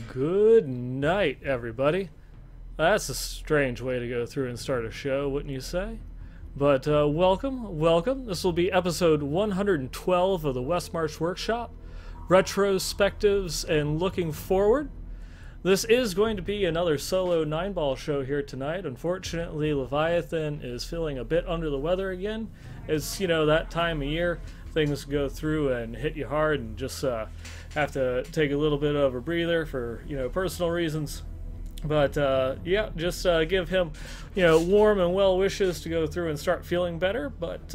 Good night, everybody. That's a strange way to go through and start a show, wouldn't you say? But welcome. This will be episode 112 of the Westmarch Workshop, Retrospectives and Looking Forward. This is going to be another solo 9-ball show here tonight. Unfortunately, Leviathan is feeling a bit under the weather again. It's, that time of year. Things go through and hit you hard and just have to take a little bit of a breather for, personal reasons. But, just give him, warm and well wishes to go through and start feeling better. But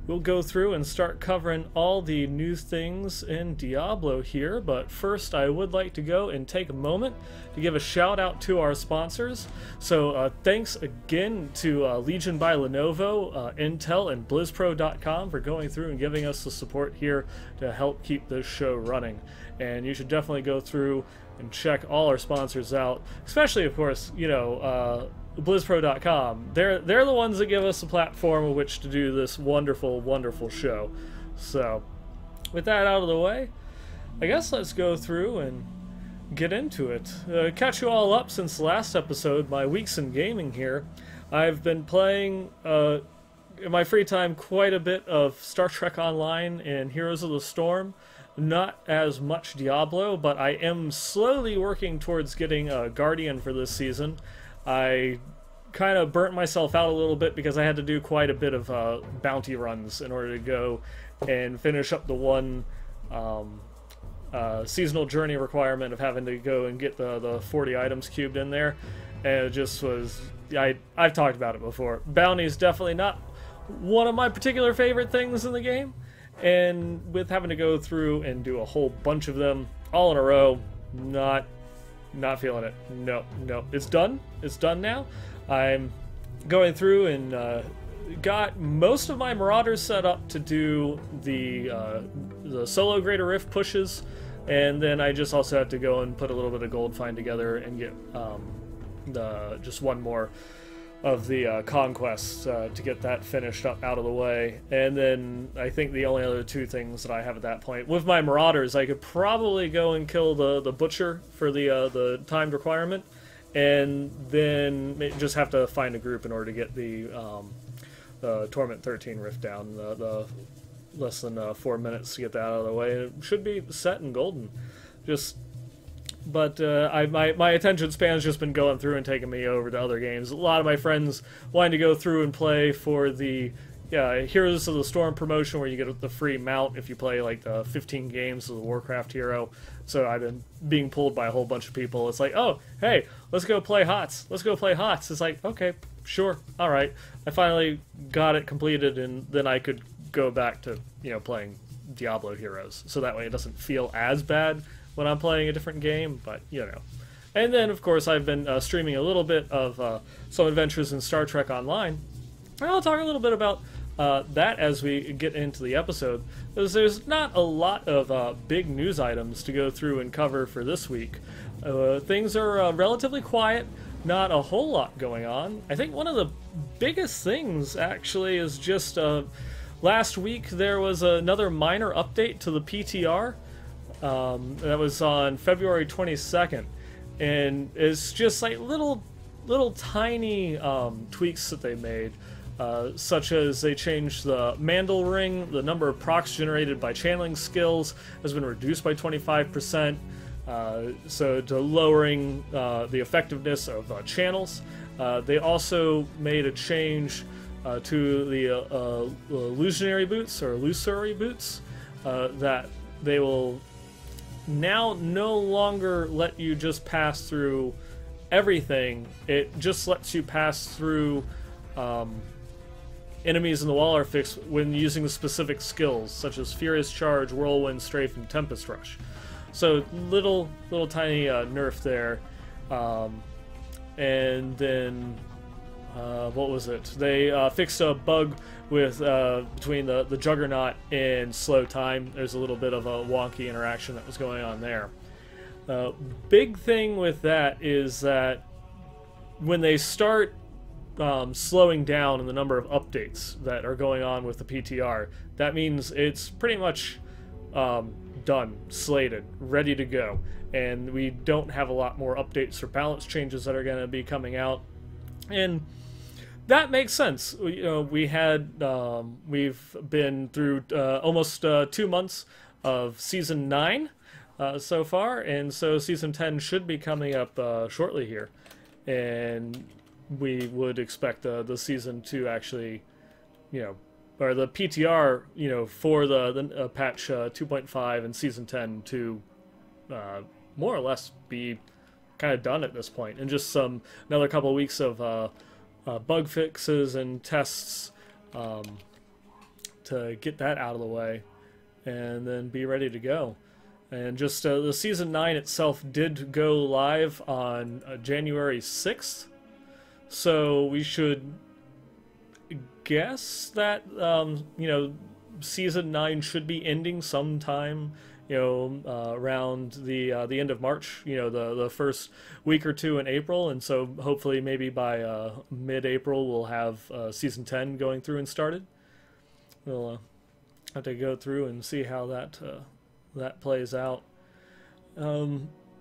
we'll go through and start covering all the new things in Diablo here. But first, I would like to go and take a moment to give a shout out to our sponsors. So thanks again to Legion by Lenovo, Intel, and BlizzPro.com for going through and giving us the support here to help keep this show running. And you should definitely go through and check all our sponsors out, especially, of course, BlizzPro.com. They're the ones that give us a platform with which to do this wonderful, wonderful show. So, with that out of the way, I guess let's go through and get into it. Catch you all up since the last episode, my weeks in gaming here. I've been playing, in my free time, quite a bit of Star Trek Online and Heroes of the Storm. Not as much Diablo, but I am slowly working towards getting a Guardian for this season. I kind of burnt myself out a little bit because I had to do quite a bit of bounty runs in order to go and finish up the one seasonal journey requirement of having to go and get the 40 items cubed in there. And it just was... I've talked about it before. Bounty is definitely not one of my particular favorite things in the game. And with having to go through and do a whole bunch of them all in a row, not feeling it. No. It's done. It's done now. I'm going through and got most of my Marauders set up to do the solo Greater Rift pushes, and then I just also have to go and put a little bit of gold find together and get just one more of the conquests to get that finished up out of the way. And then I think the only other two things that I have at that point with my Marauders, I could probably go and kill the Butcher for the timed requirement, and then just have to find a group in order to get the Torment 13 Rift down, the less than 4 minutes to get that out of the way, and it should be set and golden. But my attention span's just been going through and taking me over to other games. A lot of my friends wanting to go through and play for the Heroes of the Storm promotion, where you get the free mount if you play like the 15 games of the Warcraft hero. So I've been being pulled by a whole bunch of people. It's like, oh, hey, let's go play HOTS. Let's go play HOTS. It's like, okay, sure, all right. I finally got it completed, and then I could go back to playing Diablo heroes. So that way it doesn't feel as bad when I'm playing a different game, but And then, of course, I've been streaming a little bit of some adventures in Star Trek Online. And I'll talk a little bit about that as we get into the episode, because there's not a lot of big news items to go through and cover for this week. Things are relatively quiet, not a whole lot going on. I think one of the biggest things, actually, is just last week there was another minor update to the PTR. That was on February 22nd, and it's just like little tiny tweaks that they made, such as they changed the Mandel ring. The number of procs generated by channeling skills has been reduced by 25%, so to lowering the effectiveness of channels. They also made a change to the illusionary boots, or illusory boots, that they will now no longer let you just pass through everything. It just lets you pass through enemies in the wall are fixed when using the specific skills, such as Furious Charge, Whirlwind, Strafe, and Tempest Rush. So little tiny nerf there. And then what was it? They fixed a bug with between the Juggernaut and Slow Time. There's a little bit of a wonky interaction that was going on there. Big thing with that is that when they start slowing down in the number of updates that are going on with the PTR, that means it's pretty much done, slated, ready to go. And we don't have a lot more updates or balance changes that are going to be coming out. And that makes sense. You know, we've been through almost 2 months of Season 9 so far, and so Season 10 should be coming up shortly here. And we would expect the Season to actually, you know, or the PTR, you know, for the patch 2.5 and Season 10 to more or less be kind of done at this point, and just another couple of weeks of bug fixes and tests to get that out of the way, and then be ready to go. And just the Season 9 itself did go live on January 6th, so we should guess that you know, Season 9 should be ending sometime, you know, around the end of March, you know, the first week or two in April, and so hopefully maybe by mid-April we'll have Season 10 going through and started. We'll have to go through and see how that plays out.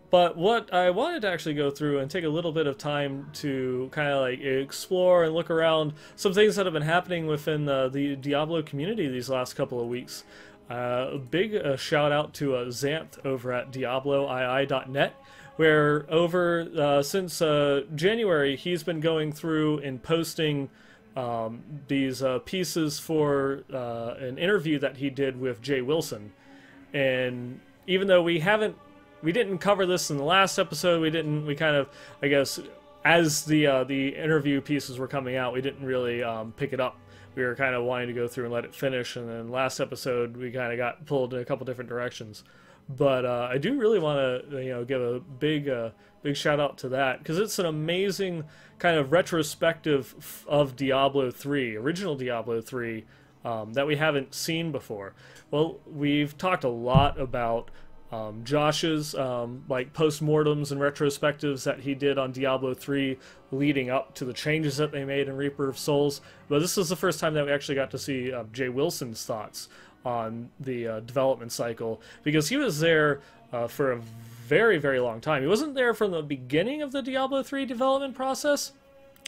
But what I wanted to actually go through and take a little bit of time to kind of like explore and look around some things that have been happening within the Diablo community these last couple of weeks. A big shout out to Xanth over at DiabloII.net, where since January he's been going through and posting these pieces for an interview that he did with Jay Wilson. And even though we didn't cover this in the last episode, we kind of, I guess, as the interview pieces were coming out, we didn't really pick it up. We were kind of wanting to go through and let it finish, and then last episode we kind of got pulled in a couple different directions. But I do really want to, you know, give a big shout out to that, because it's an amazing kind of retrospective of Diablo 3, original Diablo 3, that we haven't seen before. Well, we've talked a lot about Josh's like postmortems and retrospectives that he did on Diablo 3 leading up to the changes that they made in Reaper of Souls, but this is the first time that we actually got to see Jay Wilson's thoughts on the development cycle, because he was there for a very, very long time. He wasn't there from the beginning of the Diablo 3 development process,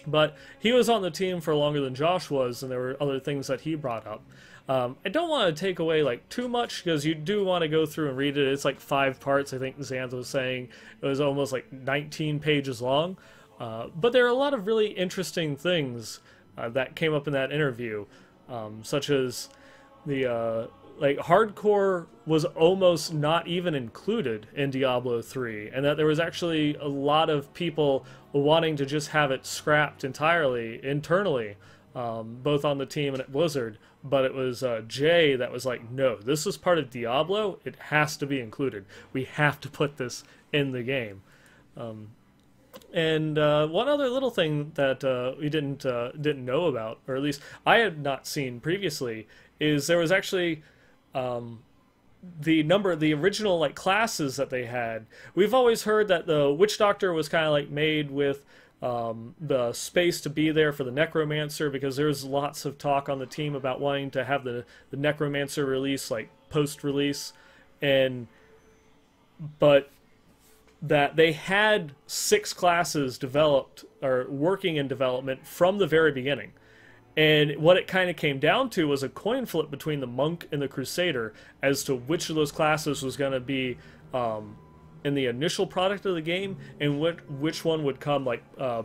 but he was on the team for longer than Josh was, and there were other things that he brought up. I don't want to take away like too much, because you do want to go through and read it. It's like 5 parts. I think Xanth was saying it was almost like 19 pages long. But there are a lot of really interesting things that came up in that interview, such as the like hardcore was almost not even included in Diablo 3, and that there was actually a lot of people wanting to just have it scrapped entirely internally, both on the team and at Blizzard. But it was Jay that was like, no, this is part of Diablo. It has to be included. We have to put this in the game. And one other little thing that we didn't know about, or at least I had not seen previously, is there was actually the original like classes that they had. We've always heard that the Witch Doctor was kind of like made with the space to be there for the Necromancer, because there's lots of talk on the team about wanting to have the Necromancer release like post-release, but that they had 6 classes developed or working in development from the very beginning. And what it kind of came down to was a coin flip between the Monk and the Crusader as to which of those classes was going to be in the initial product of the game, and which one would come like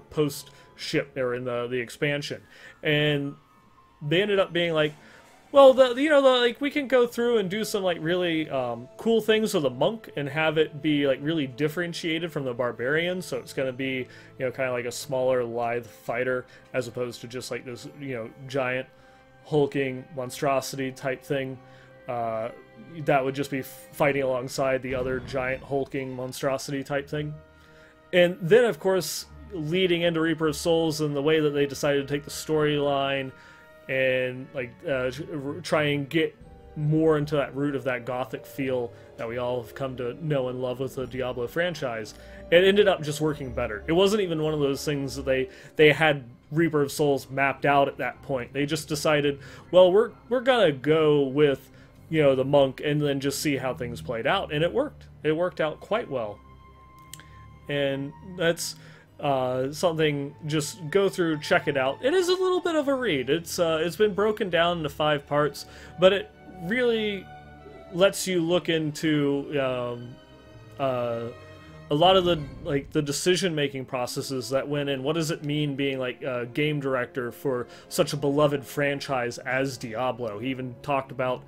post ship or in the expansion. And they ended up being like, well, like we can go through and do some like really cool things with the Monk and have it be like really differentiated from the Barbarian. So it's going to be, you know, kind of like a smaller lithe fighter as opposed to just like this, you know, giant hulking monstrosity type thing. That would just be fighting alongside the other giant hulking monstrosity type thing. And then, of course, leading into Reaper of Souls and the way that they decided to take the storyline and like try and get more into that root of that gothic feel that we all have come to know and love with the Diablo franchise, it ended up just working better. It wasn't even one of those things that they had Reaper of Souls mapped out at that point. They just decided, well, we're gonna go with the monk, and then just see how things played out. And it worked. It worked out quite well. And that's something, just go through, check it out. It is a little bit of a read. It's been broken down into 5 parts, but it really lets you look into a lot of the decision-making processes that went in. What does it mean being like a game director for such a beloved franchise as Diablo? He even talked about,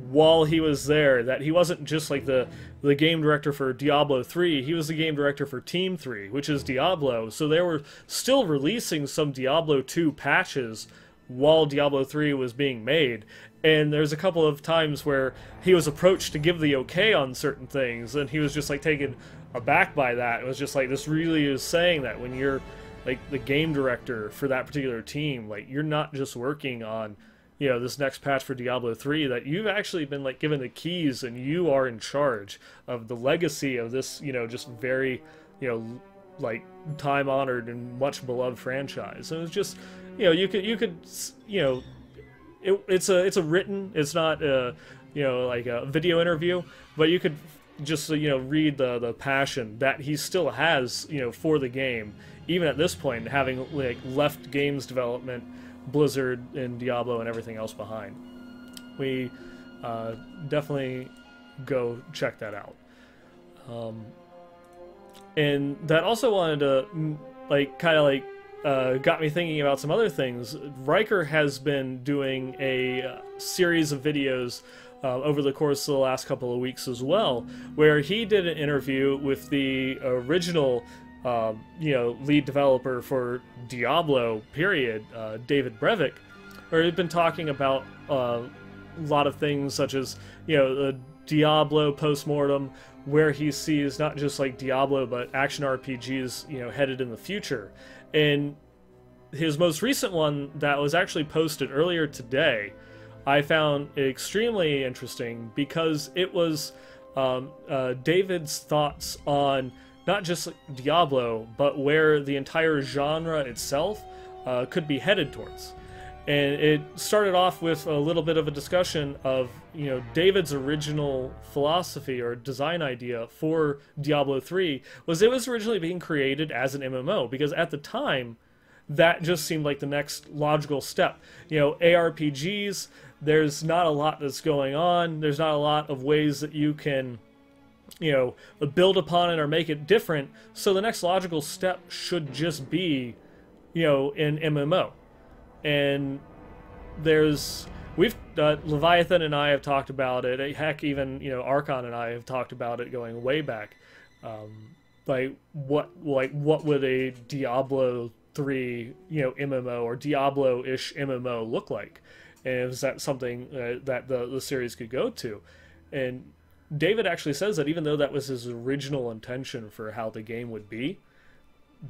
while he was there, that he wasn't just like the game director for Diablo 3, he was the game director for Team 3, which is Diablo. So they were still releasing some Diablo 2 patches while Diablo 3 was being made. And there's a couple of times where he was approached to give the okay on certain things, and he was just like taken aback by that. It was just like, this really is saying that when you're like the game director for that particular team, like you're not just working on this next patch for Diablo 3, that you've actually been like given the keys and you are in charge of the legacy of this, just very, like time-honored and much beloved franchise. And it's just, you could it's a written, it's not like a video interview, but you could just read the passion that he still has for the game, even at this point, having like left games development, Blizzard and Diablo and everything else behind. We definitely go check that out. And that also wanted to got me thinking about some other things. Riker has been doing a series of videos over the course of the last couple of weeks as well, where he did an interview with the original lead developer for Diablo, period, David Brevik, where he'd been talking about a lot of things such as, the Diablo postmortem, where he sees not just like Diablo, but action RPGs, headed in the future. And his most recent one that was actually posted earlier today, I found extremely interesting because it was David's thoughts on not just Diablo, but where the entire genre itself could be headed towards. And it started off with a little bit of a discussion of, David's original philosophy or design idea for Diablo 3 was it was originally being created as an MMO, because at the time, that just seemed like the next logical step. ARPGs, there's not a lot that's going on. There's not a lot of ways that you can build upon it or make it different. So the next logical step should just be, an MMO. And Leviathan and I have talked about it. Heck, even, Archon and I have talked about it going way back. What would a Diablo 3, MMO or Diablo-ish MMO look like? And is that something that the series could go to? And David actually says that even though that was his original intention for how the game would be,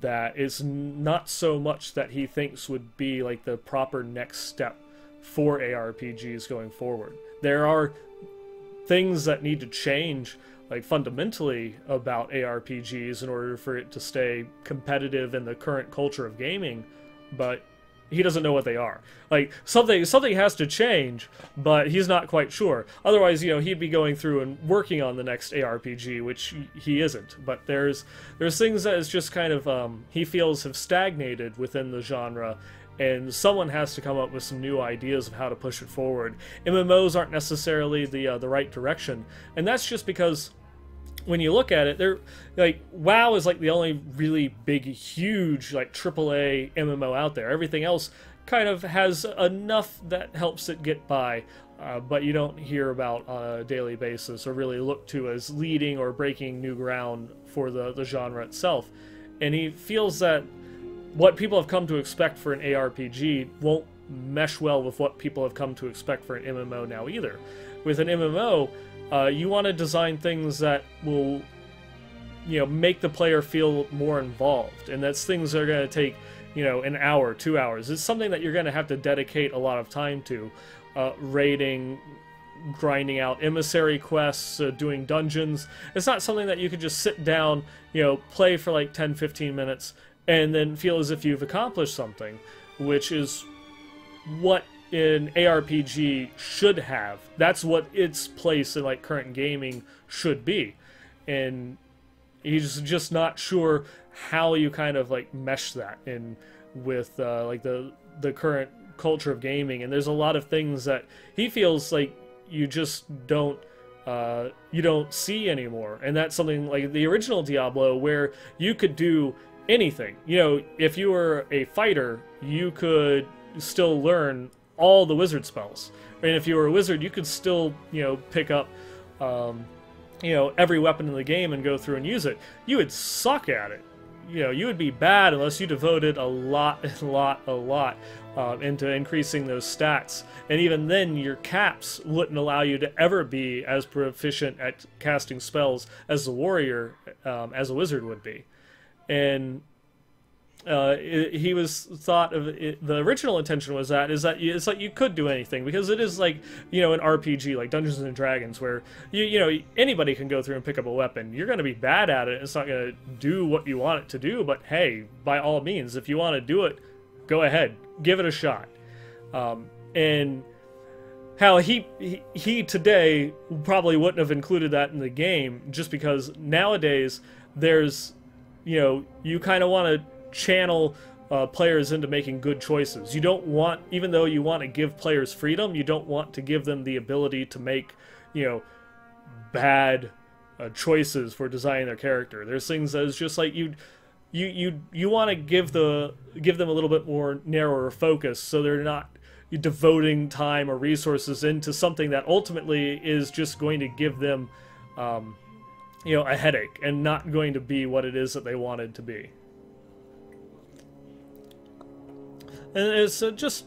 that it's not so much that he thinks would be like the proper next step for ARPGs going forward. There are things that need to change, like fundamentally, about ARPGs in order for it to stay competitive in the current culture of gaming, but he doesn't know what they are. Like, something has to change, but he's not quite sure. Otherwise, he'd be going through and working on the next ARPG, which he isn't. But there's things that is just kind of, he feels have stagnated within the genre, and someone has to come up with some new ideas of how to push it forward. MMOs aren't necessarily the right direction, and that's just because when you look at it, they're like, WoW is like the only really big, huge, like AAA MMO out there. Everything else kind of has enough that helps it get by, but you don't hear about on a daily basis or really look to as leading or breaking new ground for the genre itself. And he feels that what people have come to expect for an ARPG won't mesh well with what people have come to expect for an MMO now either. With an MMO, you want to design things that will, make the player feel more involved, and that's things that are going to take, an hour, 2 hours. It's something that you're going to have to dedicate a lot of time to, raiding, grinding out emissary quests, doing dungeons. It's not something that you could just sit down, play for like 10-15 minutes, and then feel as if you've accomplished something, which is what an ARPG should have. That's what its place in like current gaming should be. And he's just not sure how you kind of like mesh that in with like the current culture of gaming. And there's a lot of things that he feels like you just don't see anymore. And that's something like the original Diablo, where you could do anything. You know, if you were a fighter, you could still learn all the wizard spells. And if you were a wizard, you could still, you know, pick up you know, every weapon in the game and go through and use it. You would suck at it. You know, you would be bad unless you devoted a lot into increasing those stats. And even then, your caps wouldn't allow you to ever be as proficient at casting spells as the warrior, as a wizard would be. And he was thought of it, the original intention was that it's like you could do anything, because it is like, you know, an RPG like Dungeons and Dragons, where you know, anybody can go through and pick up a weapon. You're going to be bad at it. It's not going to do what you want it to do, but hey, by all means, if you want to do it, go ahead, give it a shot. And how he today probably wouldn't have included that in the game, just because nowadays there's, you know, you kind of want to channel players into making good choices. You don't want, even though you want to give players freedom, you don't want to give them the ability to make, you know, bad choices for designing their character. There's things that is just like you want to give them a little bit more narrower focus, so they're not devoting time or resources into something that ultimately is just going to give them you know, a headache and not going to be what it is that they wanted to be. And it's just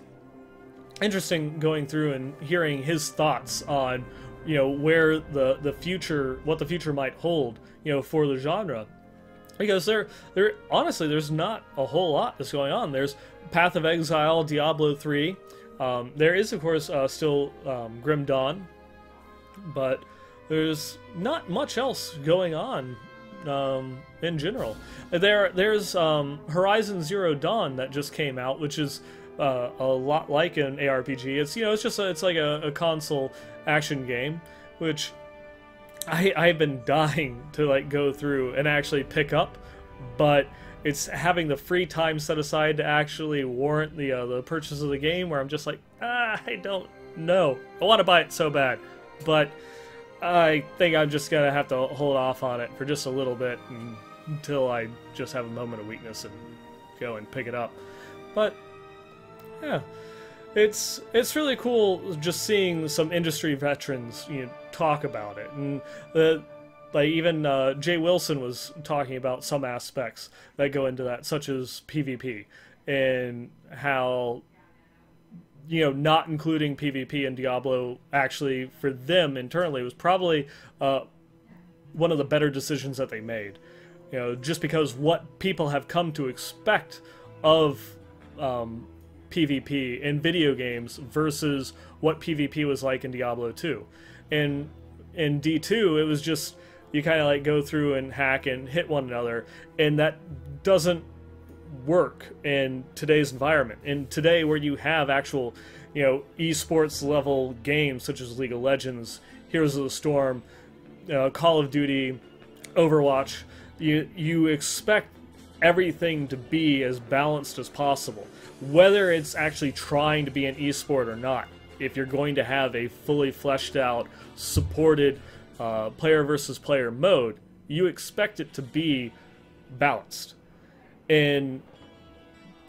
interesting going through and hearing his thoughts on, you know, where the future, what the future might hold, you know, for the genre. Because honestly, there's not a whole lot that's going on. There's Path of Exile, Diablo 3. There is, of course, still Grim Dawn. But there's not much else going on in general. There's Horizon Zero Dawn that just came out, which is a lot like an ARPG. It's, you know, it's like a console action game, which I've been dying to like go through and actually pick up, but it's having the free time set aside to actually warrant the purchase of the game, where I'm just like, I don't know. I want to buy it so bad, but I think I'm just gonna have to hold off on it for just a little bit until I just have a moment of weakness and go and pick it up. But yeah, it's really cool just seeing some industry veterans, you know, talk about it. And like even Jay Wilson was talking about some aspects that go into that, such as PvP, and how, you know, not including PvP in Diablo actually for them internally was probably one of the better decisions that they made. You know, just because what people have come to expect of PvP in video games versus what PvP was like in Diablo 2. And in D2, it was just, you kind of like go through and hack and hit one another, and that doesn't work in today's environment. And today, where you have actual, you know, esports level games such as League of Legends, Heroes of the Storm, Call of Duty, Overwatch, you expect everything to be as balanced as possible, whether it's actually trying to be an esport or not. If you're going to have a fully fleshed out, supported player versus player mode, you expect it to be balanced. And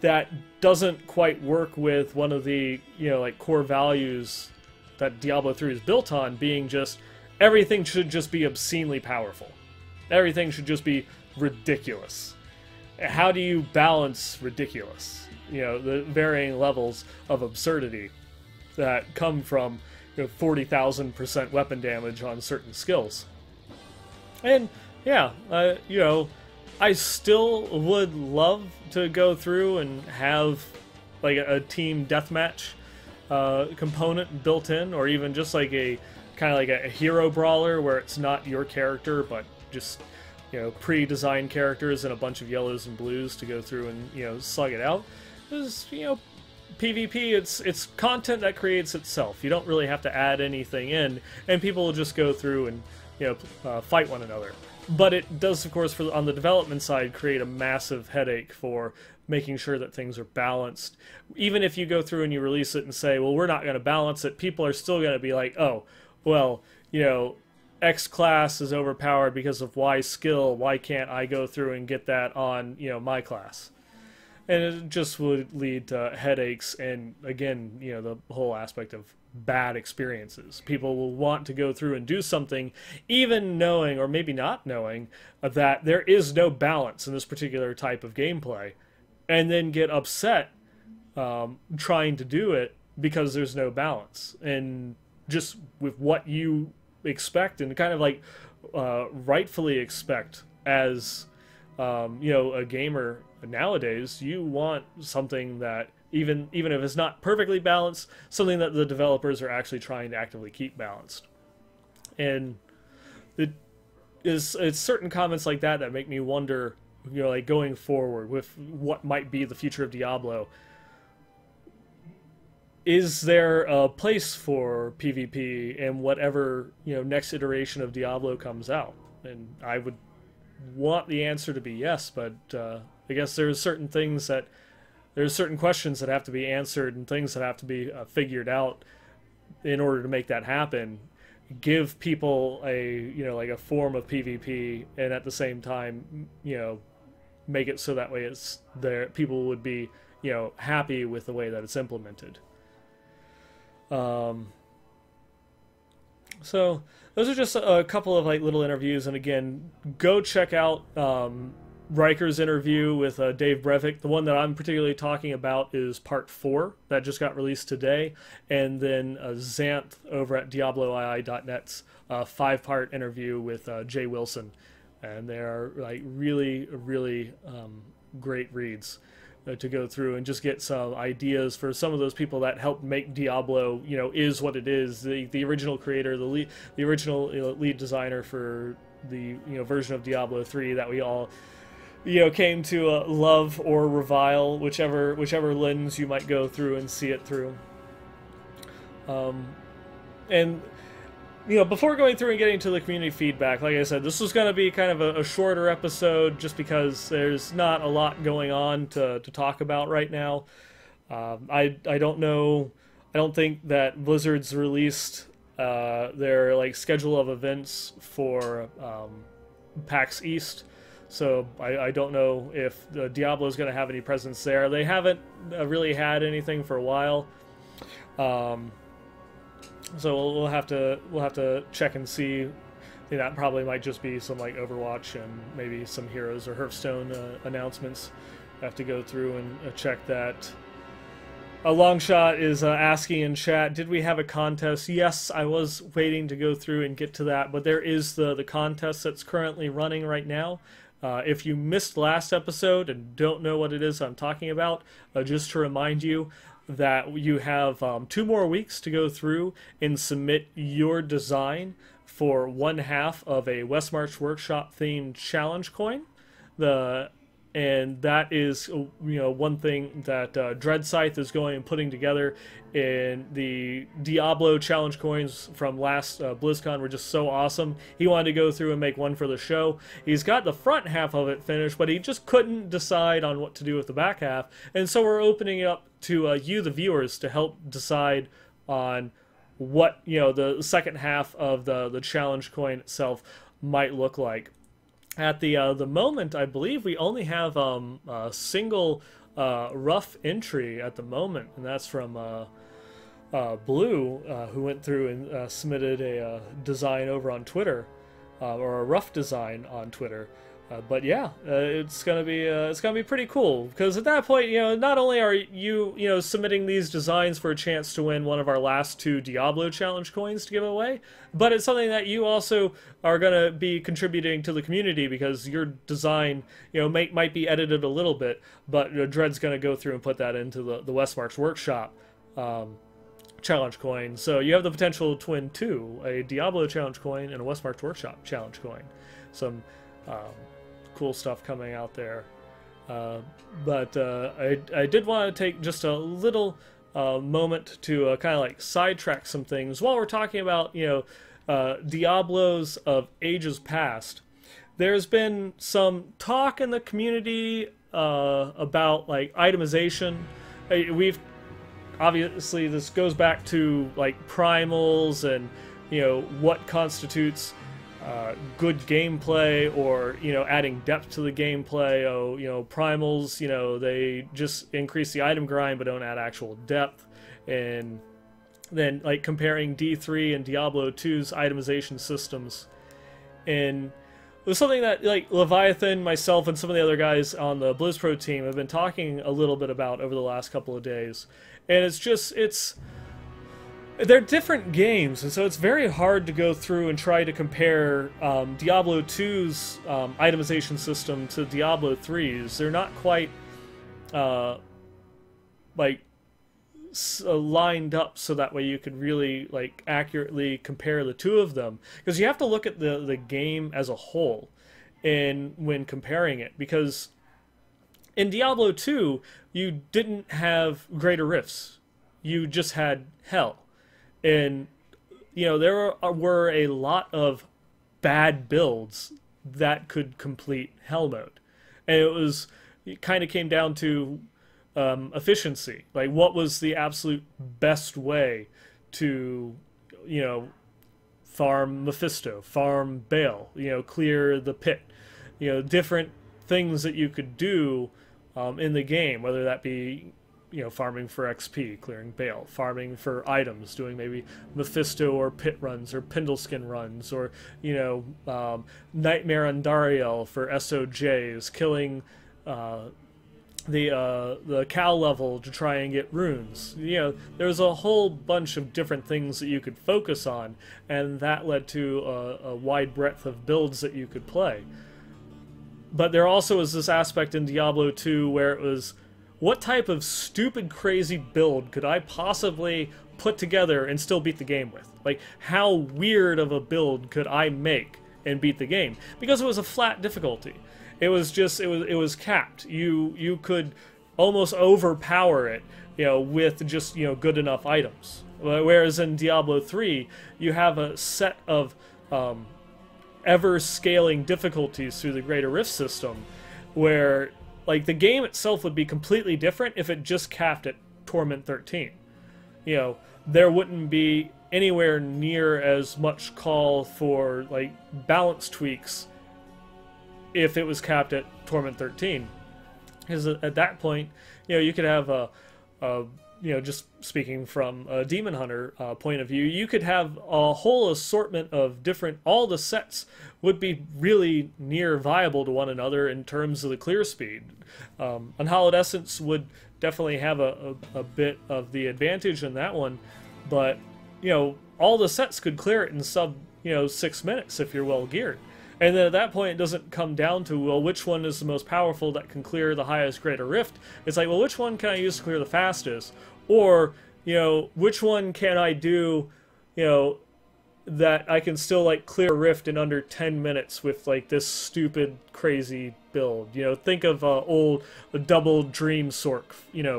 that doesn't quite work with one of the, you know, like core values that Diablo 3 is built on, being just everything should just be obscenely powerful. Everything should just be ridiculous. How do you balance ridiculous? You know, the varying levels of absurdity that come from, you know, 40,000% weapon damage on certain skills. And yeah, you know, I still would love to go through and have like a team deathmatch component built in, or even just like a kind of like a hero brawler where it's not your character but just, you know, pre-designed characters and a bunch of yellows and blues to go through and, you know, slug it out. Is, you know, PvP, it's content that creates itself. You don't really have to add anything in, and people will just go through and fight one another. But it does, of course, on the development side, create a massive headache for making sure that things are balanced. Even if you go through and you release it and say, well, we're not going to balance it, people are still going to be like, oh, well, X class is overpowered because of Y skill. Why can't I go through and get that on, my class? And it just would lead to headaches and, again, the whole aspect of bad experiences. People will want to go through and do something, even knowing, or maybe not knowing, that there is no balance in this particular type of gameplay, and then get upset trying to do it because there's no balance. And just with what you expect, and kind of like rightfully expect as a gamer nowadays, you want something that even if it's not perfectly balanced, something that the developers are actually trying to actively keep balanced. And it's certain comments like that that make me wonder, like going forward with what might be the future of Diablo. Is there a place for PvP in whatever next iteration of Diablo comes out? And I would want the answer to be yes, but I guess there's certain questions that have to be answered and things that have to be figured out in order to make that happen. Give people a like a form of PvP, and at the same time make it so that way it's there, people would be happy with the way that it's implemented. So those are just a couple of like little interviews, and again, go check out Riker's interview with Dave Brevik. The one that I'm particularly talking about is part 4 that just got released today, and then Xanth over at DiabloII.net's 5-part interview with Jay Wilson, and they are like really great reads to go through and just get some ideas for some of those people that helped make Diablo is what it is. The original creator, the original lead designer for the version of Diablo 3 that we all came to love or revile, whichever lens you might go through and see it through. And before going through and getting to the community feedback, like I said, this was going to be kind of a shorter episode just because there's not a lot going on to talk about right now. I don't know. I don't think that Blizzard's released their like schedule of events for PAX East. So I don't know if Diablo is going to have any presence there. They haven't really had anything for a while. So we'll have to check and see. That probably might just be some like Overwatch and maybe some Heroes or Hearthstone announcements. I have to go through and check that. A Longshot is asking in chat, did we have a contest? Yes, I was waiting to go through and get to that, but there is the contest that's currently running right now. If you missed last episode and don't know what it is I'm talking about, just to remind you that you have 2 more weeks to go through and submit your design for 1/2 of a Westmarch Workshop themed challenge coin. And that is one thing that Dread Scythe is going and putting together. In the Diablo challenge coins from last BlizzCon were just so awesome. He wanted to go through and make one for the show. He's got the front half of it finished, but he just couldn't decide on what to do with the back half. And so we're opening it up to you, the viewers, to help decide on what the second half of the challenge coin itself might look like. At the moment, I believe we only have a single rough entry at the moment, and that's from Blue, who went through and submitted a design over on Twitter, or a rough design on Twitter. But yeah, it's gonna be pretty cool, because at that point, not only are you submitting these designs for a chance to win one of our last 2 Diablo challenge coins to give away, but it's something that you also are gonna be contributing to the community, because your design might be edited a little bit, but Dread's gonna go through and put that into the Westmarch Workshop challenge coin. So you have the potential to win 2, a Diablo challenge coin and a Westmarch Workshop challenge coin. Some cool stuff coming out there. I did want to take just a little moment to kind of like sidetrack some things while we're talking about, Diablos of ages past. There's been some talk in the community about like itemization. We've obviously, this goes back to like primals and what constitutes good gameplay, or adding depth to the gameplay. Primals, they just increase the item grind but don't add actual depth. And then like comparing D3 and Diablo 2's itemization systems, and it was something that like Leviathan, myself, and some of the other guys on the BlizzPro team have been talking a little bit about over the last couple of days. And they're different games, and so it's very hard to go through and try to compare Diablo 2's itemization system to Diablo 3's. They're not quite lined up so that way you could really like accurately compare the two of them, because you have to look at the game as a whole when comparing it, because in Diablo 2 you didn't have greater rifts, you just had hell. And there were a lot of bad builds that could complete hell mode, and it kind of came down to efficiency. Like, what was the absolute best way to, farm Mephisto, farm Baal, clear the pit, different things that you could do in the game, whether that be, farming for XP, clearing Baal, farming for items, doing maybe Mephisto or pit runs or Pindleskin runs, or, Nightmare on Dariel for SOJs, killing the cow level to try and get runes. There's a whole bunch of different things that you could focus on, and that led to a wide breadth of builds that you could play. But there also is this aspect in Diablo 2 where it was, what type of stupid, crazy build could I possibly put together and still beat the game with? Like, how weird of a build could I make and beat the game? Because it was a flat difficulty. It was capped. You could almost overpower it, with just, good enough items. Whereas in Diablo 3, you have a set of ever-scaling difficulties through the Greater Rift system, where, like, the game itself would be completely different if it just capped at Torment 13. There wouldn't be anywhere near as much call for, like, balance tweaks if it was capped at Torment 13. Because at that point, you could have just speaking from a Demon Hunter point of view, you could have a whole assortment of different, all the sets would be really near viable to one another in terms of the clear speed. Unhallowed Essence would definitely have a bit of the advantage in that one, but, all the sets could clear it in sub, 6 minutes if you're well geared. And then at that point, it doesn't come down to, well, which one is the most powerful that can clear the highest Greater Rift. It's like, well, which one can I use to clear the fastest? Or, which one can I do, that I can still, like, clear Rift in under 10 minutes with, like, this stupid, crazy build. Think of old double Dream Sork,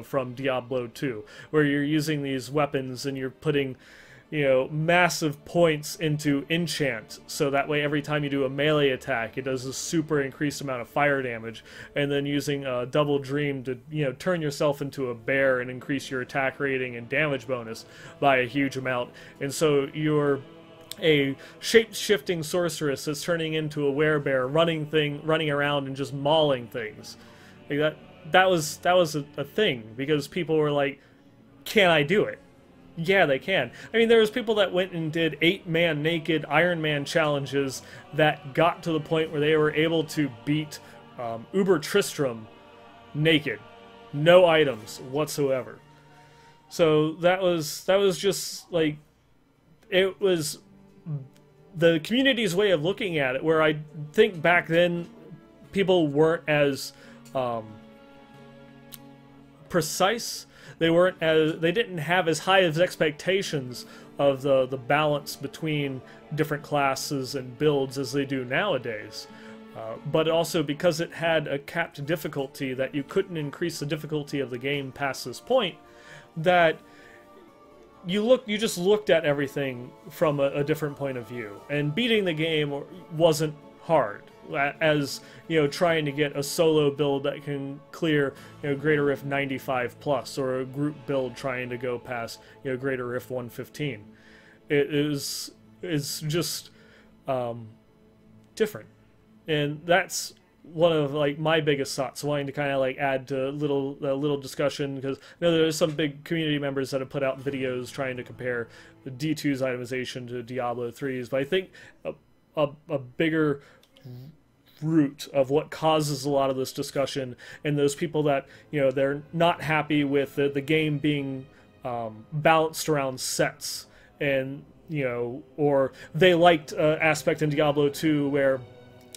from Diablo 2, where you're using these weapons and you're putting, massive points into enchant, so that way every time you do a melee attack, it does a super increased amount of fire damage, and then using double dream to, turn yourself into a bear and increase your attack rating and damage bonus by a huge amount. And so you're a shape-shifting sorceress that's turning into a werebear, running around and just mauling things. Like that was a thing, because people were like, can I do it? Yeah, they can. I mean, there was people that went and did 8-man naked Iron Man challenges that got to the point where they were able to beat Uber Tristram naked. No items whatsoever. So that was just, like, it was the community's way of looking at it, where I think back then people weren't as precise. They didn't have as high of expectations of the balance between different classes and builds as they do nowadays. but also because it had a capped difficulty that you couldn't increase the difficulty of the game past this point, that you just looked at everything from a different point of view, and beating the game wasn't hard, as trying to get a solo build that can clear Greater Rift 95 plus, or a group build trying to go past Greater Rift 115. It is just different, and that's one of my biggest thoughts, wanting to kind of add to little discussion, because there's some big community members that have put out videos trying to compare the D2's itemization to Diablo 3's, but I think a bigger root of what causes a lot of this discussion, and those people that they're not happy with the game being balanced around sets, and or they liked aspect in Diablo 2 where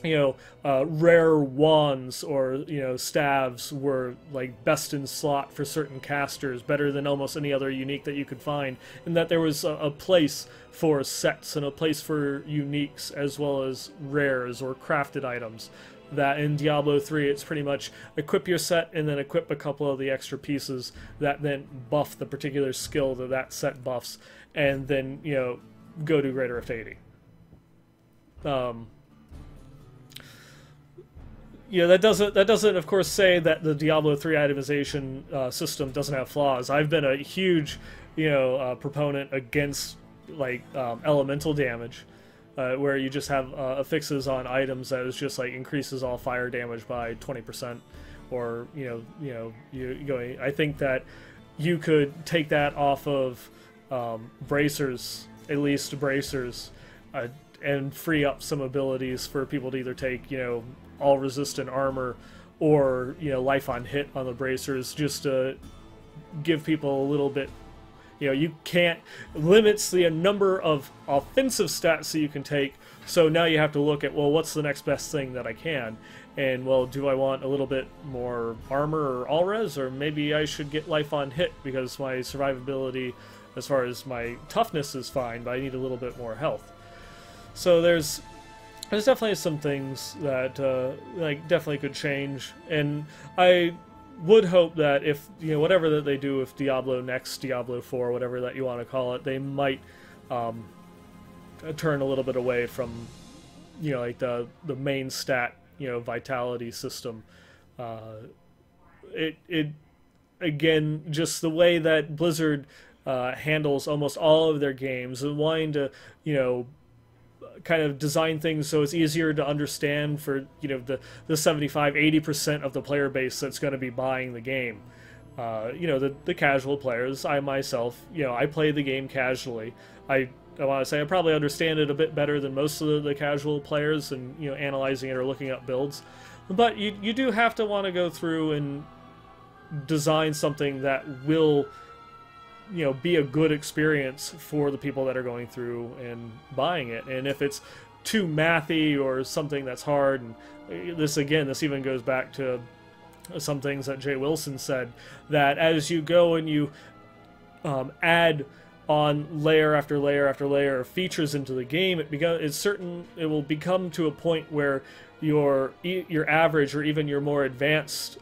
rare wands or staves were best in slot for certain casters, better than almost any other unique that you could find, and that there was a place for sets and a place for uniques as well as rares or crafted items. That in Diablo 3 it's pretty much equip your set and then equip a couple of the extra pieces that then buff the particular skill that set buffs, and then go to Greater Rift 80. That doesn't of course say that the Diablo 3 itemization system doesn't have flaws. I've been a huge proponent against elemental damage, where you just have affixes on items that is just increases all fire damage by 20%, or I think that you could take that off of bracers, at least bracers, and free up some abilities for people to either take all resistant armor or life on hit on the bracers, just to give people a little bit. You can't limits the number of offensive stats that you can take, so now you have to look at, well, what's the next best thing that I can, and well, do I want a little bit more armor or all res, or maybe I should get life on hit because my survivability as far as my toughness is fine, but I need a little bit more health. So there's definitely some things that definitely could change, and I would hope that if whatever that they do with Diablo next, Diablo 4, whatever that you want to call it, they might turn a little bit away from the main stat vitality system. It again, just the way that Blizzard handles almost all of their games, and wanting to kind of design things so it's easier to understand for the 75-80% of the player base that's going to be buying the game. The casual players. I myself, I play the game casually. I want to say I probably understand it a bit better than most of the casual players, and analyzing it or looking up builds. But you do have to want to go through and design something that will be a good experience for the people that are going through and buying it. And if it's too mathy or something that's hard, and this even goes back to some things that Jay Wilson said, that as you go and you add on layer after layer after layer of features into the game, it will become to a point where your average or even your more advanced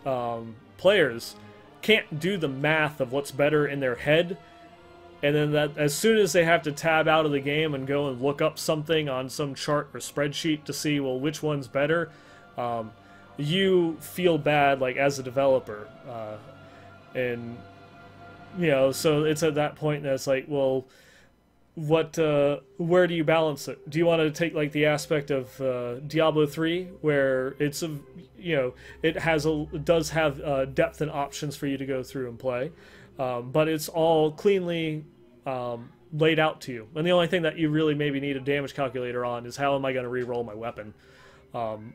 players can't do the math of what's better in their head, and then that as soon as they have to tab out of the game and go and look up something on some chart or spreadsheet to see, well, which one's better, you feel bad as a developer, and so it's at that point that it's where do you balance it? Do you want to take the aspect of Diablo 3, where it's it does have depth and options for you to go through and play, but it's all cleanly laid out to you, and the only thing that you really maybe need a damage calculator on is how am I going to re-roll my weapon,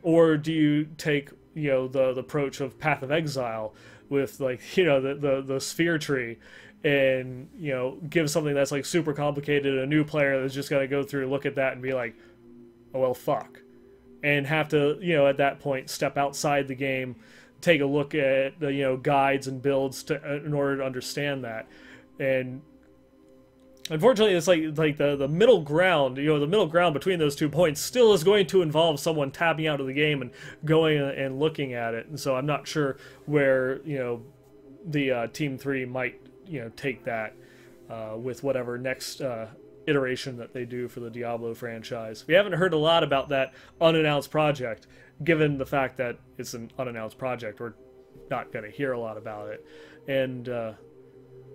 or do you take the approach of Path of Exile with the sphere tree, and give something that's super complicated, a new player that's just going to go through, look at that and be like, oh well, fuck, and have to at that point step outside the game, take a look at the guides and builds in order to understand that. And Unfortunately, it's like the middle ground, the middle ground between those 2 points still is going to involve someone tapping out of the game and going and looking at it. And so I'm not sure where, the Team 3 might, take that with whatever next iteration that they do for the Diablo franchise. We haven't heard a lot about that unannounced project, given the fact that it's an unannounced project. We're not going to hear a lot about it. And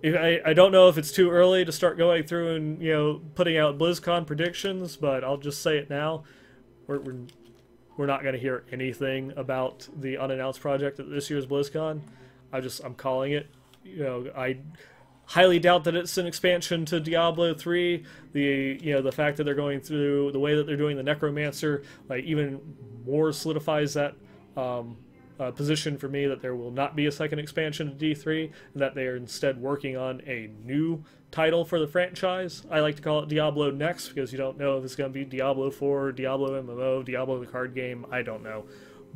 I don't know if it's too early to start going through and putting out BlizzCon predictions, but I'll just say it now: we're not going to hear anything about the unannounced project at this year's BlizzCon. I'm calling it. I highly doubt that it's an expansion to Diablo 3. The fact that they're going through the way that they're doing the Necromancer, like, even more solidifies that position for me, that there will not be a second expansion to D3, and that they are instead working on a new title for the franchise. I like to call it Diablo Next, because you don't know if it's going to be Diablo 4, Diablo MMO, Diablo the card game. I don't know.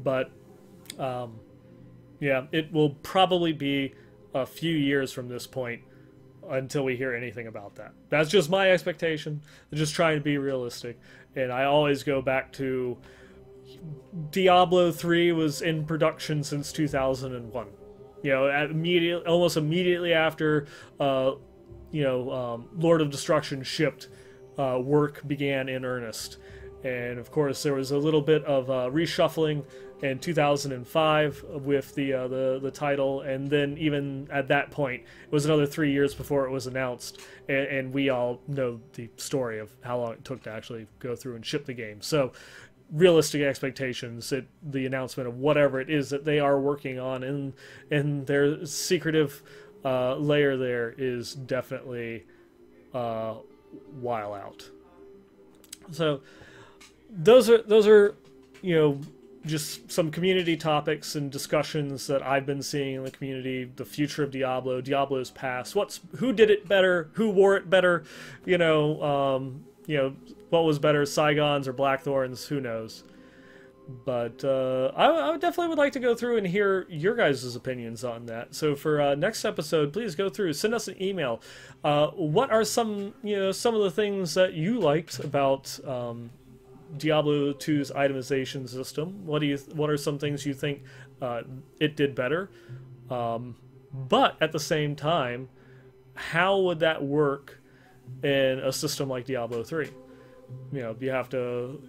But, yeah, it will probably be a few years from this point until we hear anything about that. That's just my expectation. I'm just trying to be realistic. And I always go back to Diablo 3 was in production since 2001. Almost immediately after, Lord of Destruction shipped, work began in earnest. And of course, there was a little bit of reshuffling in 2005 with the title, and then even at that point, it was another 3 years before it was announced. And we all know the story of how long it took to actually go through and ship the game. So, realistic expectations, the announcement of whatever it is that they are working on in their secretive layer there is definitely while out. So those are just some community topics and discussions that I've been seeing in the community. The future of Diablo's past, who did it better, who wore it better, what was better, Saigons or Blackthorns, who knows. But I definitely would like to go through and hear your guys' opinions on that. So for next episode, please go through, send us an email. What are some of the things that you liked about Diablo 2's itemization system? What are some things you think it did better? But at the same time, how would that work in a system like Diablo 3? You have to,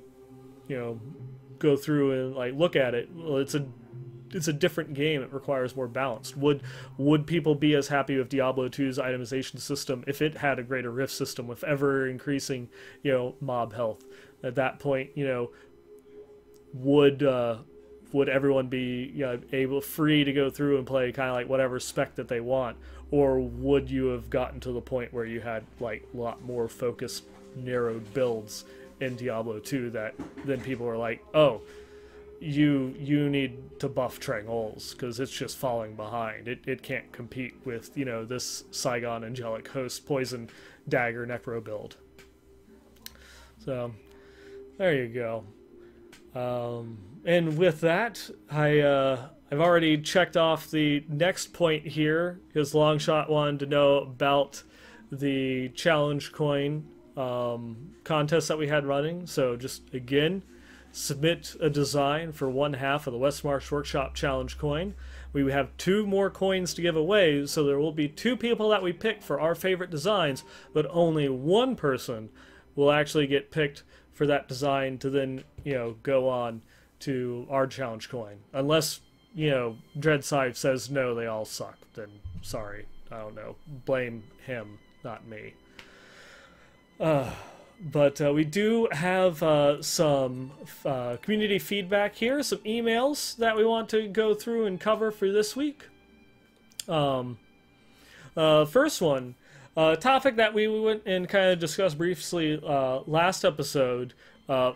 go through and look at it. Well, it's a different game. It requires more balance. Would people be as happy with Diablo 2's itemization system if it had a greater rift system with ever increasing, mob health? At that point, would everyone be free to go through and play kind of like whatever spec that they want, or would you have gotten to the point where you had a lot more focused, narrowed builds in Diablo 2 that then people were like, oh, you need to buff Trangol's because it's just falling behind. It can't compete with this Saigon Angelic Host Poison Dagger Necro build. So there you go. And with that, I've already checked off the next point here because Longshot wanted to know about the challenge coin contest that we had running. So just again, submit a design for one half of the Westmarch Workshop challenge coin. We have 2 more coins to give away, so there will be 2 people that we pick for our favorite designs, but only one person will actually get picked for that design to then go on to our challenge coin. Unless Dreadscythe says no, they all suck, then sorry, I don't know, blame him, not me. But we do have some community feedback here, some emails that we want to go through and cover for this week. First one, topic that we went and kind of discussed briefly last episode,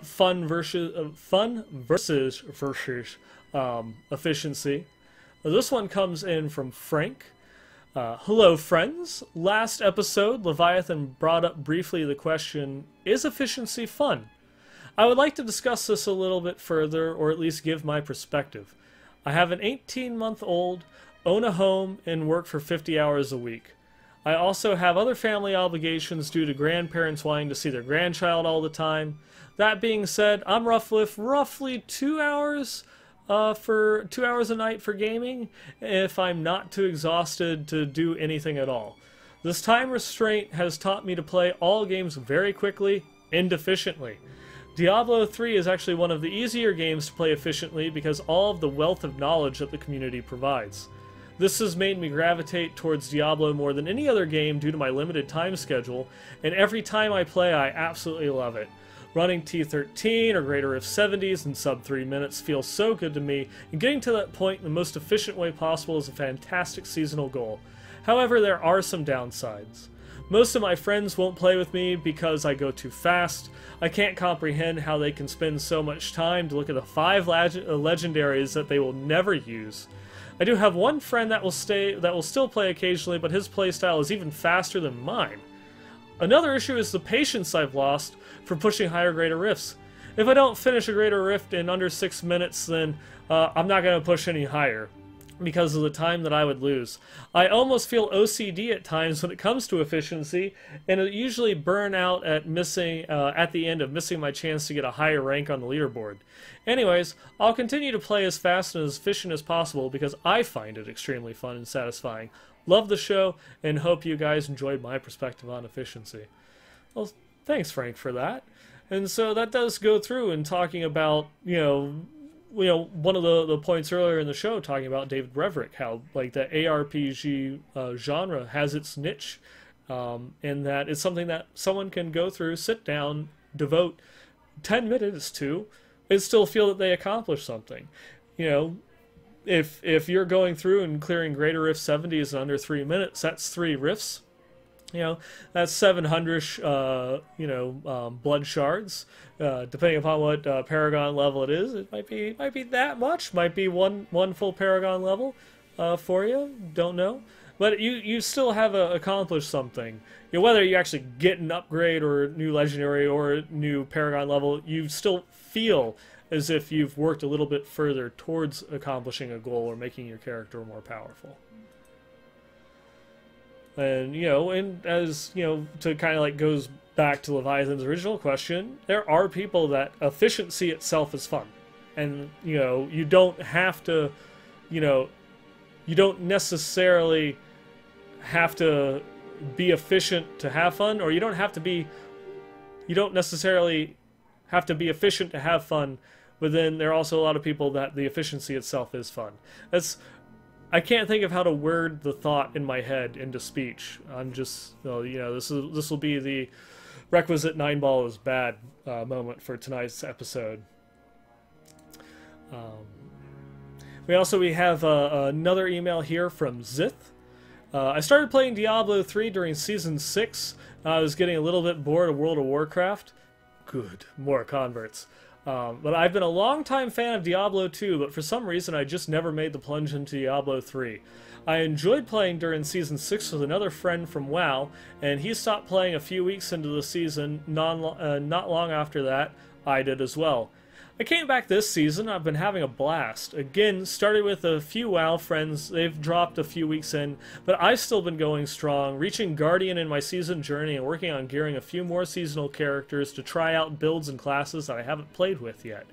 fun versus efficiency. This one comes in from Frank. Hello, friends. Last episode, Leviathan brought up briefly the question, is efficiency fun? I would like to discuss this a little bit further, or at least give my perspective. I have an 18-month-old, own a home, and work for 50 hours a week. I also have other family obligations due to grandparents wanting to see their grandchild all the time. That being said, I'm rough with roughly 2 hours for 2 hours a night for gaming, if I'm not too exhausted to do anything at all. This time restraint has taught me to play all games very quickly and efficiently. Diablo 3 is actually one of the easier games to play efficiently because all of the wealth of knowledge that the community provides. This has made me gravitate towards Diablo more than any other game due to my limited time schedule, and every time I play I absolutely love it. Running T13 or greater if 70s in sub 3 minutes feels so good to me, and getting to that point in the most efficient way possible is a fantastic seasonal goal. However, there are some downsides. Most of my friends won't play with me because I go too fast. I can't comprehend how they can spend so much time to look at the 5 legendaries that they will never use. I do have one friend that will still play occasionally, but his playstyle is even faster than mine. Another issue is the patience I've lost for pushing higher greater rifts. If I don't finish a greater rift in under 6 minutes, then I'm not going to push any higher because of the time that I would lose. I almost feel OCD at times when it comes to efficiency, and it usually burn out at the end of missing my chance to get a higher rank on the leaderboard. Anyways, I'll continue to play as fast and as efficient as possible because I find it extremely fun and satisfying. Love the show, and hope you guys enjoyed my perspective on efficiency. Well, thanks, Frank, for that. And so that does go through in talking about, one of the points earlier in the show, talking about David Brevik, how like the ARPG genre has its niche, and that it's something that someone can go through, sit down, devote 10 minutes to, and still feel that they accomplished something. If you're going through and clearing greater rift 70s in under 3 minutes, that's 3 rifts. That's 700 blood shards. Depending upon what paragon level it is, it might be that much. Might be one full paragon level for you. Don't know, but you still have accomplished something. Whether you actually get an upgrade or a new legendary or a new paragon level, you still feel as if you've worked a little bit further towards accomplishing a goal or making your character more powerful. And, and as, to kind of like goes back to Leviathan's original question, there are people that efficiency itself is fun. And, you don't have to, you don't necessarily have to be efficient to have fun, or you don't necessarily have to be efficient to have fun, but then there are also a lot of people that the efficiency itself is fun. I can't think of how to word the thought in my head into speech. I'm just, this will be the requisite 9-ball is bad moment for tonight's episode. We have another email here from Zith. I started playing Diablo 3 during Season 6. I was getting a little bit bored of World of Warcraft. Good, more converts. But I've been a long-time fan of Diablo 2, but for some reason I just never made the plunge into Diablo 3. I enjoyed playing during Season 6 with another friend from WoW, and he stopped playing a few weeks into the season. Not long after that, I did as well. I came back this season. I've been having a blast. Again, started with a few WoW friends. They've dropped a few weeks in, but I've still been going strong, reaching Guardian in my season journey and working on gearing a few more seasonal characters to try out builds and classes that I haven't played with yet.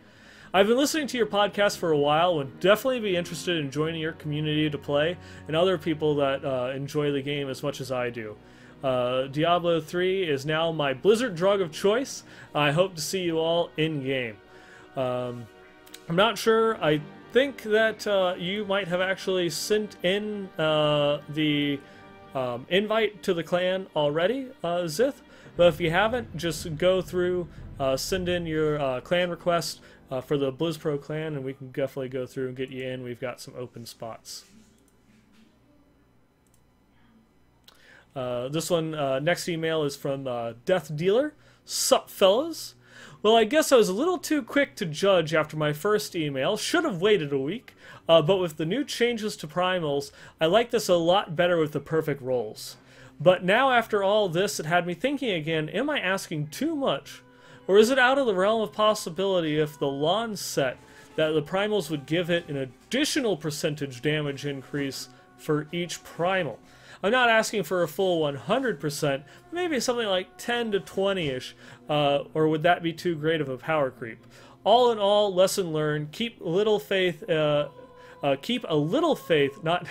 I've been listening to your podcast for a while and would definitely be interested in joining your community to play and other people that enjoy the game as much as I do. Diablo 3 is now my Blizzard drug of choice. I hope to see you all in-game. I'm not sure. I think that you might have actually sent in the invite to the clan already, Zith. But if you haven't, just go through, send in your clan request for the BlizzPro clan, and we can definitely go through and get you in. We've got some open spots. This one, next email is from Death Dealer. Sup, fellas? Well, I guess I was a little too quick to judge after my first email. Should have waited a week. But with the new changes to primals, I like this a lot better with the perfect rolls. But now after all this, it had me thinking again, am I asking too much? Or is it out of the realm of possibility if the lawn set that the primals would give it an additional percentage damage increase for each primal. I'm not asking for a full 100%, maybe something like 10 to 20-ish, or would that be too great of a power creep? All in all, lesson learned, keep a little faith, not...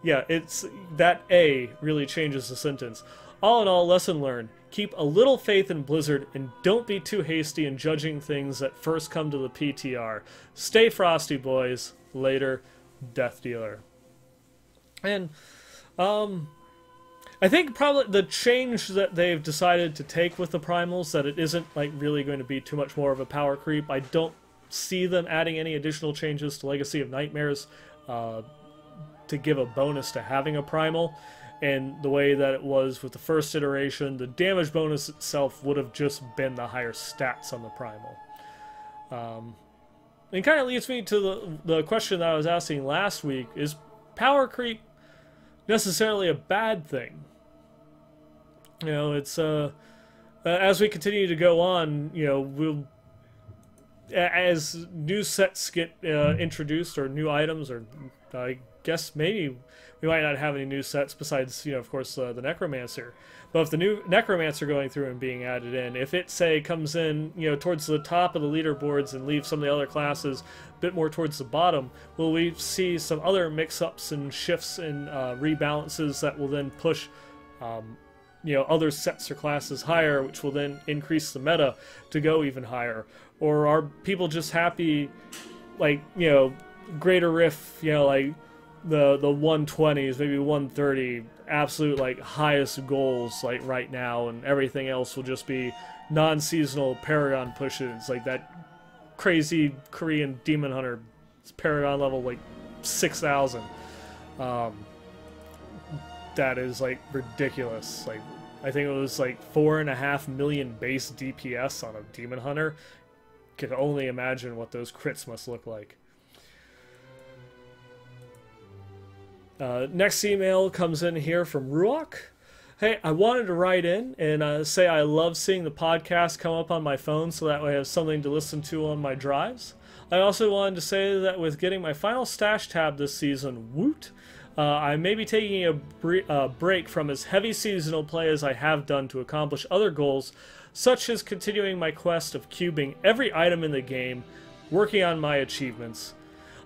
yeah, it's that A really changes the sentence. All in all, lesson learned, keep a little faith in Blizzard, and don't be too hasty in judging things that first come to the PTR. Stay frosty, boys. Later, Death Dealer. And, I think probably the change that they've decided to take with the primals, that it isn't like really going to be too much more of a power creep. I don't see them adding any additional changes to Legacy of Nightmares to give a bonus to having a primal. And the way that it was with the first iteration, the damage bonus itself would have just been the higher stats on the primal. It kind of leads me to the question that I was asking last week: is power creep necessarily a bad thing? You know, it's as we continue to go on, you know, as new sets get introduced, or new items, or I guess maybe we might not have any new sets besides, you know, of course, the Necromancer. But if the new Necromancer going through and being added in, if it, say, comes in, you know, towards the top of the leaderboards and leaves some of the other classes a bit more towards the bottom, will we see some other mix-ups and shifts and rebalances that will then push, you know, other sets or classes higher, which will then increase the meta to go even higher? Or are people just happy, like, you know, Greater Rift, you know, like the 120s, maybe 130, absolute like highest goals like right now, and everything else will just be non-seasonal Paragon pushes, like that crazy Korean Demon Hunter Paragon level like 6,000. That is like ridiculous. Like, I think it was like 4.5 million base DPS on a Demon Hunter. Can only imagine what those crits must look like. Next email comes in here from Ruok. Hey, I wanted to write in and say I love seeing the podcast come up on my phone, so that way I have something to listen to on my drives. I also wanted to say that with getting my final stash tab this season, woot, I may be taking a break from as heavy seasonal play as I have done to accomplish other goals, such as continuing my quest of cubing every item in the game, working on my achievements.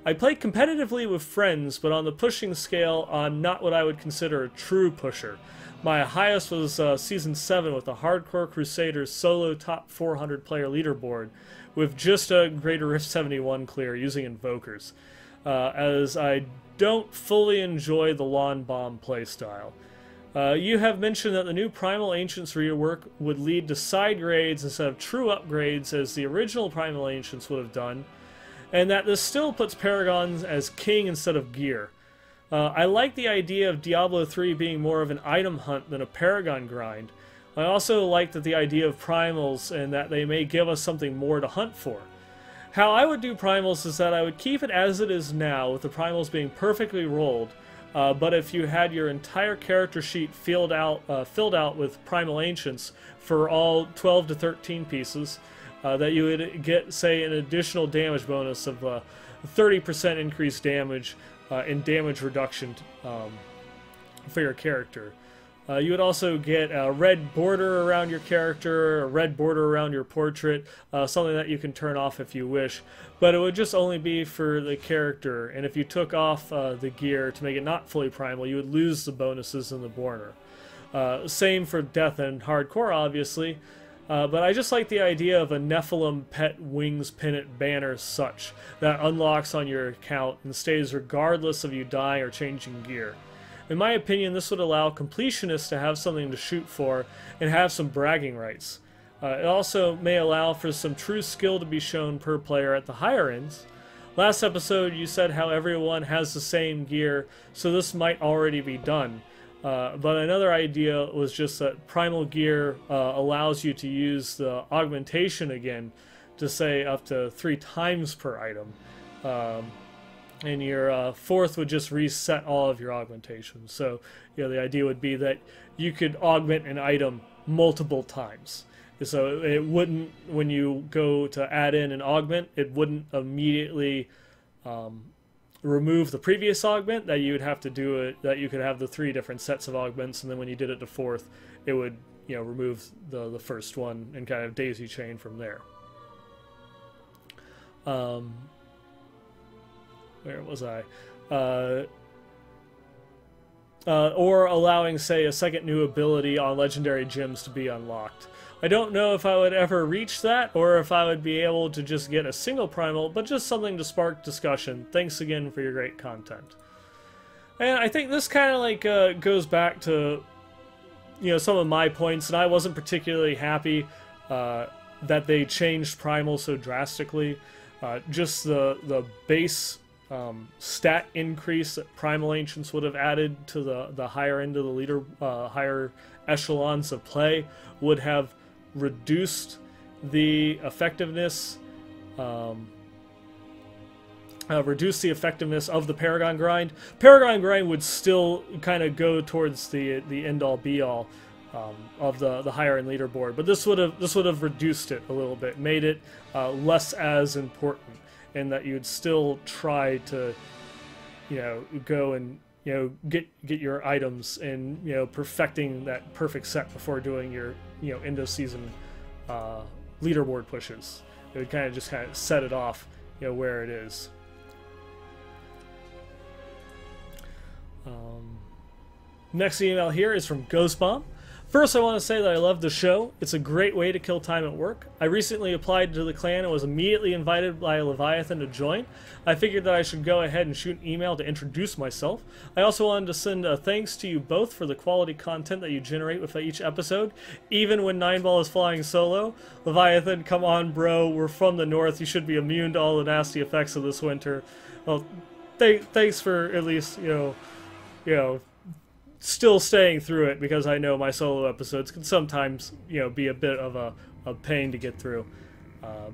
I play competitively with friends, but on the pushing scale, I'm not what I would consider a true pusher. My highest was Season 7 with the Hardcore Crusaders solo top 400 player leaderboard, with just a Greater Rift 71 clear using Invokers, as I don't fully enjoy the Lawn Bomb playstyle. You have mentioned that the new Primal Ancients rework would lead to side grades instead of true upgrades as the original Primal Ancients would have done, and that this still puts Paragons as king instead of gear. I like the idea of Diablo 3 being more of an item hunt than a Paragon grind. I also like that the idea of Primals and that they may give us something more to hunt for. How I would do Primals is that I would keep it as it is now, with the Primals being perfectly rolled, but if you had your entire character sheet filled out with Primal Ancients for all 12 to 13 pieces, that you would get, say, an additional damage bonus of 30% increased damage and damage reduction for your character. You would also get a red border around your character, a red border around your portrait, something that you can turn off if you wish, but it would just only be for the character, and if you took off the gear to make it not fully primal, you would lose the bonuses in the border. Same for Death and Hardcore, obviously. But I just like the idea of a Nephilim Pet Wings Pennant banner such that unlocks on your account and stays regardless of you dying or changing gear. In my opinion, this would allow completionists to have something to shoot for and have some bragging rights. It also may allow for some true skill to be shown per player at the higher ends. Last episode you said how everyone has the same gear, so this might already be done. But another idea was just that Primal Gear allows you to use the augmentation again to say up to 3 times per item. And your fourth would just reset all of your augmentations. So, you know, the idea would be that you could augment an item multiple times. So it wouldn't, when you go to add in an augment, it wouldn't immediately remove the previous augment, that you would have to do it, that you could have the 3 different sets of augments, and then when you did it to 4th, it would, remove the first one and kind of daisy chain from there. Where was I? Or allowing, say, a second new ability on legendary gems to be unlocked. I don't know if I would ever reach that, or if I would be able to just get a single primal, but just something to spark discussion. Thanks again for your great content. And I think this kind of like goes back to, some of my points, and I wasn't particularly happy that they changed primal so drastically. Just the base stat increase that primal ancients would have added to the higher end of the leader, higher echelons of play, would have reduced the effectiveness, of the Paragon grind. Paragon grind would still kind of go towards the end all be all of the higher end leaderboard, but this would have reduced it a little bit, made it less as important, in that you'd still try to go and get your items and perfecting that perfect set before doing your end of season leaderboard pushes. It would kind of set it off where it is. Next email here is from Ghostbomb. First, I want to say that I love the show. It's a great way to kill time at work. I recently applied to the clan and was immediately invited by Leviathan to join. I figured that I should go ahead and shoot an email to introduce myself. I also wanted to send thanks to you both for the quality content that you generate with each episode, even when 9ball is flying solo. Leviathan, come on, bro. We're from the north. You should be immune to all the nasty effects of this winter. Well, thanks for at least, still staying through it, because I know my solo episodes can sometimes, be a bit of a pain to get through.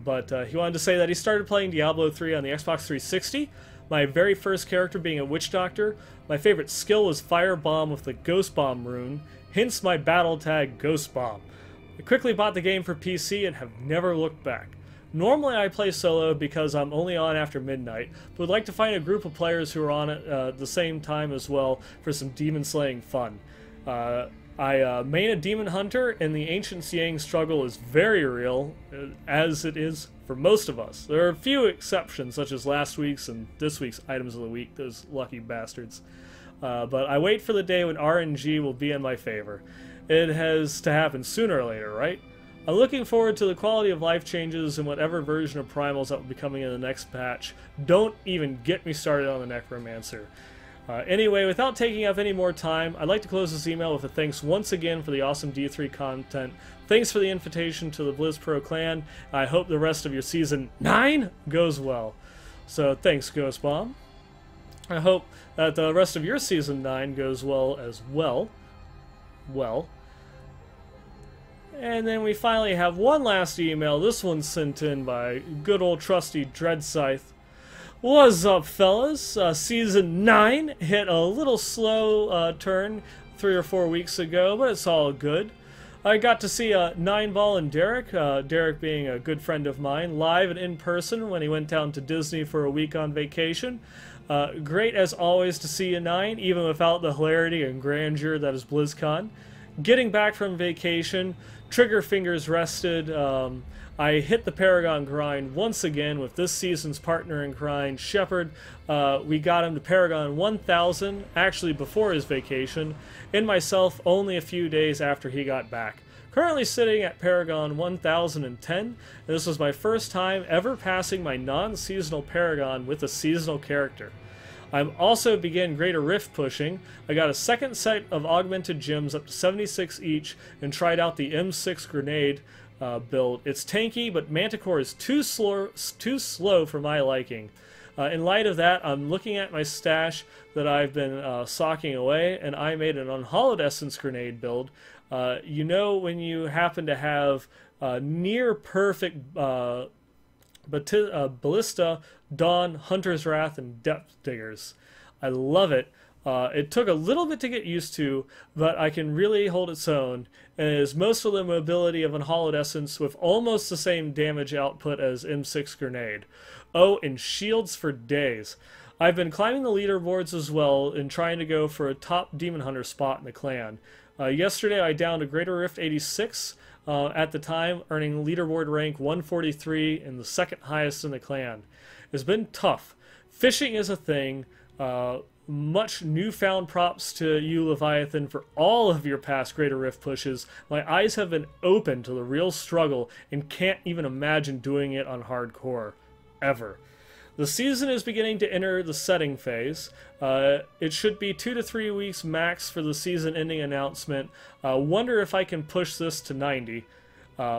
But he wanted to say that he started playing Diablo 3 on the Xbox 360. My very first character being a witch doctor. My favorite skill was Fire Bomb with the Ghost Bomb rune, hence my battle tag Ghost Bomb. I quickly bought the game for PC and have never looked back. Normally I play solo because I'm only on after midnight, but would like to find a group of players who are on at the same time as well for some demon slaying fun. I main a demon hunter, and the ancient Yang struggle is very real, as it is for most of us. There are a few exceptions, such as last week's and this week's items of the week, those lucky bastards. But I wait for the day when RNG will be in my favor. It has to happen sooner or later, right? I'm looking forward to the quality of life changes in whatever version of Primals that will be coming in the next patch. Don't even get me started on the Necromancer. Anyway, without taking up any more time, I'd like to close this email with a thanks once again for the awesome D3 content. Thanks for the invitation to the BlizzPro clan. I hope the rest of your Season 9 goes well. So thanks, Ghostbomb. I hope that the rest of your Season 9 goes well as well. And then we finally have one last email. This one's sent in by good old trusty Dreadscythe. What's up, fellas? Season 9 hit a little slow turn 3 or 4 weeks ago, but it's all good. I got to see 9ball and Derek, Derek being a good friend of mine, live and in person when he went down to Disney for a week on vacation. Great as always to see you, 9, even without the hilarity and grandeur that is BlizzCon. Getting back from vacation, trigger fingers rested. I hit the Paragon grind once again with this season's partner in crime, Shepard. We got him to Paragon 1000, actually before his vacation, and myself only a few days after he got back. Currently sitting at Paragon 1010, and this was my first time ever passing my non-seasonal Paragon with a seasonal character. I'm also began Greater Rift pushing. I got a second set of augmented gems up to 76 each and tried out the M6 grenade build. It's tanky, but Manticore is too slow for my liking. In light of that, I'm looking at my stash that I've been socking away, and I made an Unhallowed Essence grenade build. You know, when you happen to have near perfect Ballista, Dawn, Hunter's Wrath, and Depth Diggers. I love it. It took a little bit to get used to, but I can really hold its own, and it is most of the mobility of Unhallowed Essence with almost the same damage output as M6 Grenade. Oh, and shields for days. I've been climbing the leaderboards as well and trying to go for a top Demon Hunter spot in the clan. Yesterday I downed a Greater Rift 86 at the time, earning leaderboard rank 143 and the second highest in the clan. It's been tough. Fishing is a thing. Much newfound props to you, Leviathan, for all of your past Greater Rift pushes. My eyes have been open to the real struggle and can't even imagine doing it on hardcore. Ever. The season is beginning to enter the setting phase. It should be 2 to 3 weeks max for the season ending announcement. Wonder if I can push this to 90.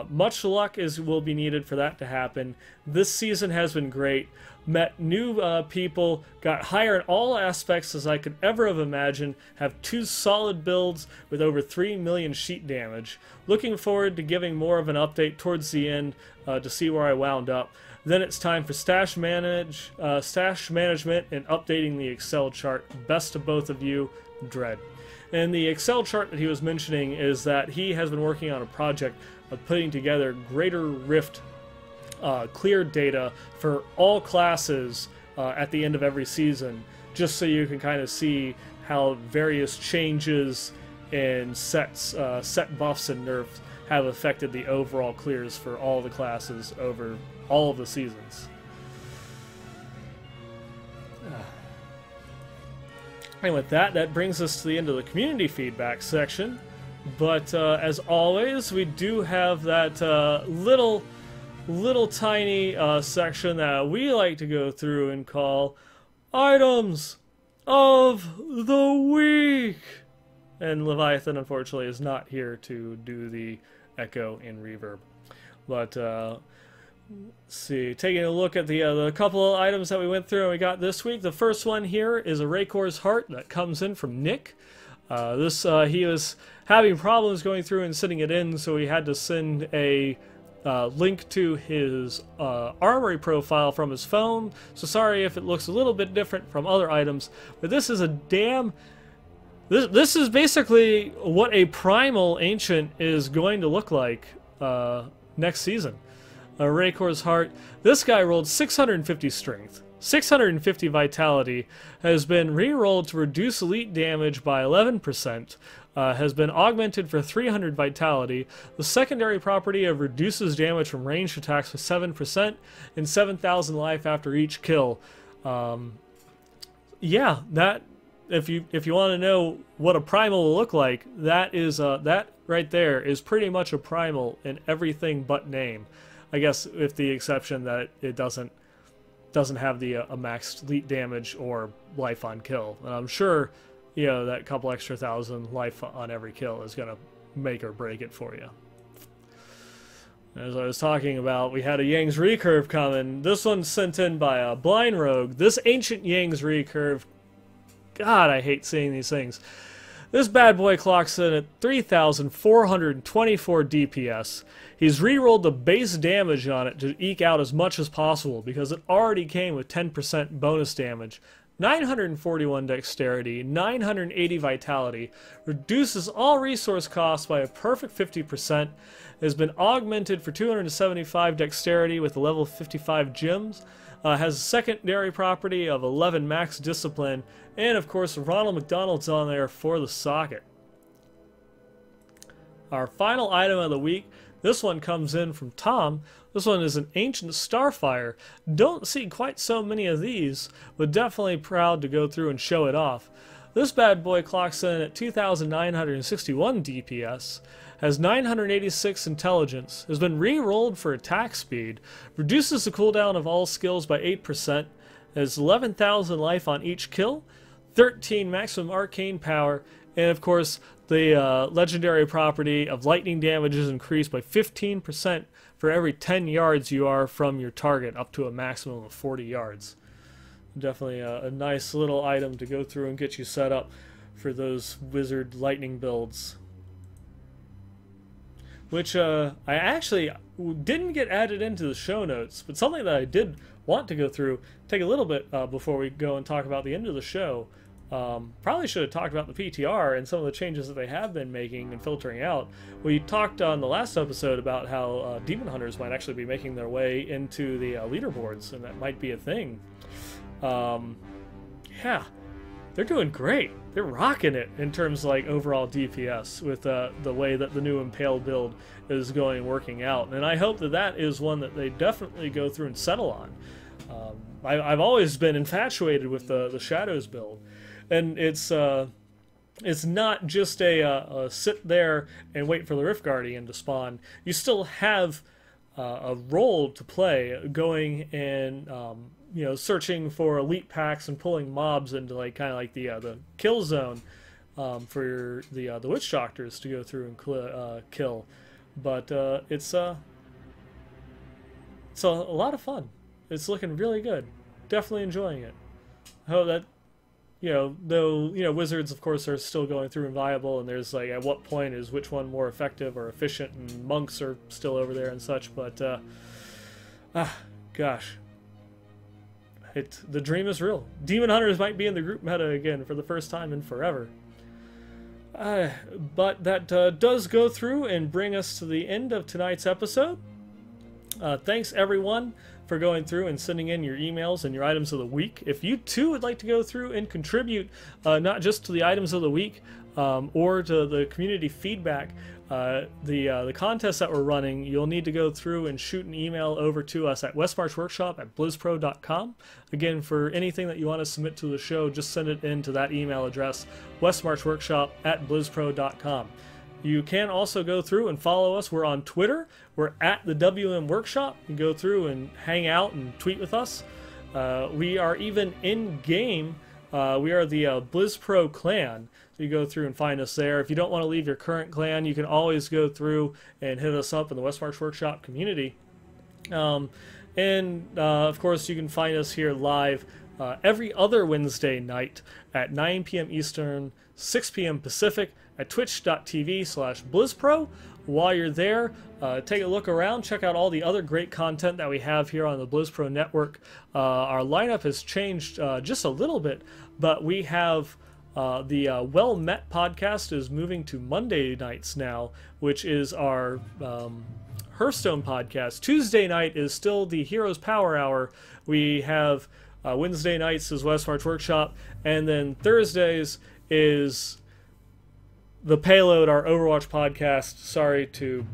Much luck will be needed for that to happen. This season has been great. Met new people, got higher in all aspects as I could ever have imagined, have 2 solid builds with over 3 million sheet damage. Looking forward to giving more of an update towards the end to see where I wound up. Then it's time for stash management and updating the Excel chart. Best of both of you, Dread. And the Excel chart that he was mentioning is that he has been working on a project of putting together Greater Rift clear data for all classes at the end of every season, just so you can kind of see how various changes in set buffs and nerfs have affected the overall clears for all the classes over all of the seasons. And with that, that brings us to the end of the community feedback section. But as always, we do have that little tiny section that we like to go through and call Items of the Week. And Leviathan, unfortunately, is not here to do the echo and reverb. But let's see, taking a look at the couple of items that we went through and we got this week. The first one here is a Raycor's Heart that comes in from Nick. He was having problems going through and sending it in, so he had to send a link to his armory profile from his phone. So sorry if it looks a little bit different from other items, but this is a damn... This is basically what a primal ancient is going to look like next season. Raycor's Heart. This guy rolled 650 strength, 650 vitality, has been re-rolled to reduce elite damage by 11%, has been augmented for 300 vitality. The secondary property of reduces damage from ranged attacks by 7% and 7,000 life after each kill. Yeah, that... If you want to know what a primal will look like, that right there is pretty much a primal in everything but name. I guess with the exception that it doesn't have the a maxed elite damage or life on kill. And I'm sure, you know, that couple extra thousand life on every kill is gonna make or break it for you. As I was talking about, we had a Yang's recurve coming. This one's sent in by a Blind Rogue. This ancient Yang's recurve. God, I hate seeing these things. This bad boy clocks in at 3,424 DPS. He's re-rolled the base damage on it to eke out as much as possible because it already came with 10% bonus damage. 941 dexterity, 980 vitality, reduces all resource costs by a perfect 50%, has been augmented for 275 dexterity with a level 55 gems, has a secondary property of 11 max discipline, and of course Ronald McDonald's on there for the socket. Our final item of the week, this one comes in from Tom. This one is an Ancient Starfire. Don't see quite so many of these, but definitely proud to go through and show it off. This bad boy clocks in at 2,961 DPS, has 986 intelligence, has been re-rolled for attack speed, reduces the cooldown of all skills by 8%, has 11,000 life on each kill, 13 maximum arcane power, and of course the legendary property of lightning damage is increased by 15% for every 10 yards you are from your target, up to a maximum of 40 yards. Definitely a nice little item to go through and get you set up for those wizard lightning builds. Which I actually didn't get added into the show notes, but something that I did want to go through, take a little bit before we go and talk about the end of the show, Probably should have talked about the PTR and some of the changes that they have been making and filtering out. We talked on the last episode about how Demon Hunters might actually be making their way into the leaderboards, and that might be a thing. Yeah, they're doing great. They're rocking it in terms of like overall DPS with the way that the new Impale build is working out. And I hope that that is one that they definitely go through and settle on. I've always been infatuated with the Shadows build. And it's not just a sit there and wait for the Rift Guardian to spawn. You still have a role to play going and searching for elite packs and pulling mobs into like kind of like the kill zone for the witch doctors to go through and kill. But it's a lot of fun. It's looking really good. Definitely enjoying it. I hope that though wizards of course are still going through and viable, and there's like at what point is which one more effective or efficient, and monks are still over there and such, but gosh, the dream is real. Demon Hunters might be in the group meta again for the first time in forever. But that does go through and bring us to the end of tonight's episode. Thanks everyone for going through and sending in your emails and your items of the week. If you too would like to go through and contribute not just to the items of the week or to the community feedback, the contest that we're running, you'll need to go through and shoot an email over to us at westmarchworkshop@blizzpro.com. Again, for anything that you want to submit to the show, just send it in to that email address, westmarchworkshop@blizzpro.com. You can also go through and follow us. We're on Twitter. We're at the WM Workshop. You can go through and hang out and tweet with us. We are even in-game. We are the BlizzPro clan. So you go through and find us there. If you don't want to leave your current clan, you can always go through and hit us up in the Westmarch Workshop community. Of course, you can find us here live every other Wednesday night at 9 p.m. Eastern, 6 p.m. Pacific, at twitch.tv/BlizzPro. While you're there, take a look around, check out all the other great content that we have here on the BlizzPro network. Our lineup has changed just a little bit, but we have the Well Met podcast is moving to Monday nights now, which is our Hearthstone podcast. Tuesday night is still the Heroes Power Hour. We have Wednesday nights is Westmarch Workshop, and then Thursdays is The Payload, our Overwatch podcast. Sorry to,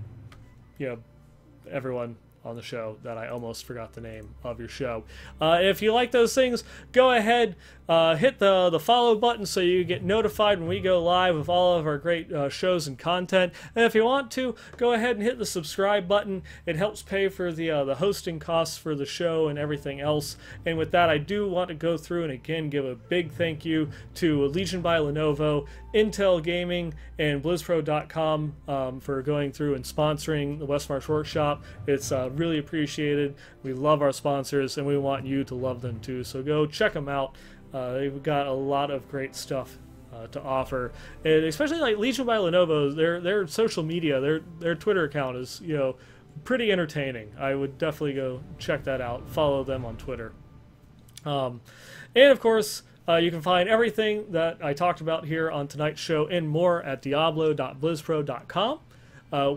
everyone on the show that I almost forgot the name of your show. If you like those things, go ahead, hit the follow button so you get notified when we go live with all of our great shows and content. And if you want to, go ahead and hit the subscribe button. It helps pay for the hosting costs for the show and everything else. And with that, I do want to go through and again give a big thank you to Legion by Lenovo, Intel Gaming, and BlizzPro.com for going through and sponsoring the Westmarch Workshop. It's really appreciated. We love our sponsors, and we want you to love them too. So go check them out. They've got a lot of great stuff to offer, and especially like Legion by Lenovo. Their social media, their Twitter account is pretty entertaining. I would definitely go check that out. Follow them on Twitter, and of course. You can find everything that I talked about here on tonight's show and more at diablo.blizzpro.com.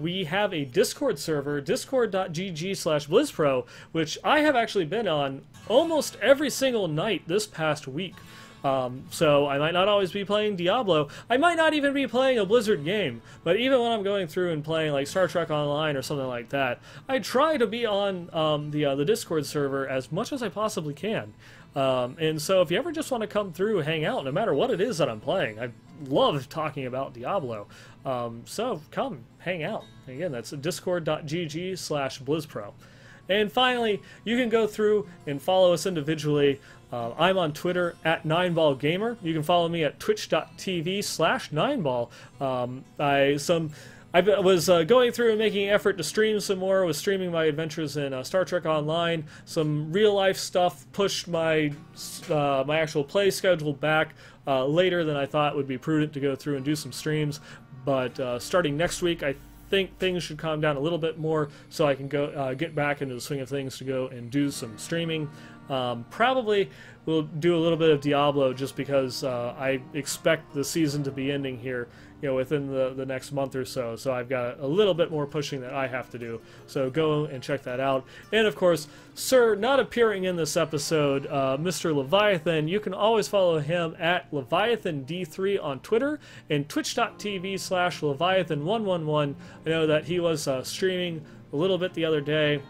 We have a Discord server, discord.gg/BlizzPro, which I have actually been on almost every single night this past week. So I might not always be playing Diablo. I might not even be playing a Blizzard game. But even when I'm going through and playing like Star Trek Online or something like that, I try to be on the Discord server as much as I possibly can. And so if you ever just want to come through and hang out, no matter what it is that I'm playing, I love talking about Diablo. So come, hang out. Again, that's discord.gg/BlizzPro. And finally, you can go through and follow us individually. I'm on Twitter at 9ballgamer. You can follow me at twitch.tv/9ball. I was going through and making an effort to stream some more. Was streaming my adventures in Star Trek Online. Some real life stuff pushed my my actual play schedule back later than I thought would be prudent to go through and do some streams. But starting next week, I think things should calm down a little bit more, so I can go get back into the swing of things to go and do some streaming. Probably we'll do a little bit of Diablo just because I expect the season to be ending here, within the next month or so. So I've got a little bit more pushing that I have to do. So go and check that out. And of course, Sir, not appearing in this episode, Mr. Leviathan, you can always follow him at LeviathanD3 on Twitter and twitch.tv/Leviathan111. I know that he was streaming a little bit the other day.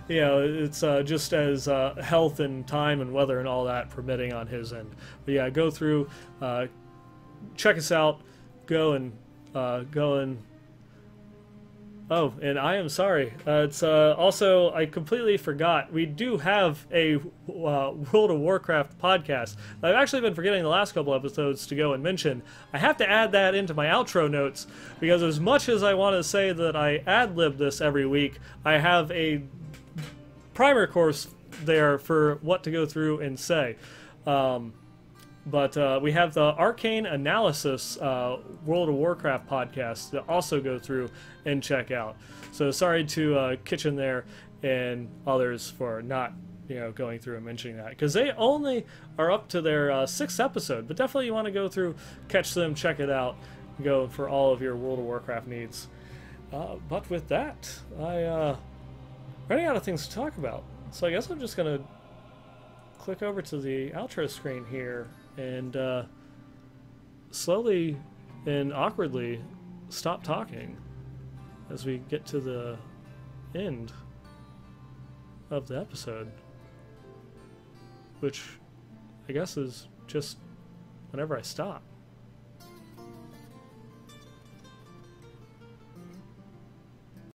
It's just as health and time and weather and all that permitting on his end. But yeah, go through, check us out, go and. Oh, and I am sorry. It's also, I completely forgot. We do have a World of Warcraft podcast. I've actually been forgetting the last couple episodes to go and mention. I have to add that into my outro notes because as much as I want to say that I ad-lib this every week, I have a primer course there for what to go through and say. But we have the Arcane Analysis World of Warcraft podcast to also go through and check out. So sorry to Kitchen there and others for not going through and mentioning that, because they only are up to their 6th episode. But definitely you want to go through, catch them, check it out, go for all of your World of Warcraft needs. But with that, running out of things to talk about. So I guess I'm just going to click over to the outro screen here and slowly and awkwardly stop talking as we get to the end of the episode, which I guess is just whenever I stop.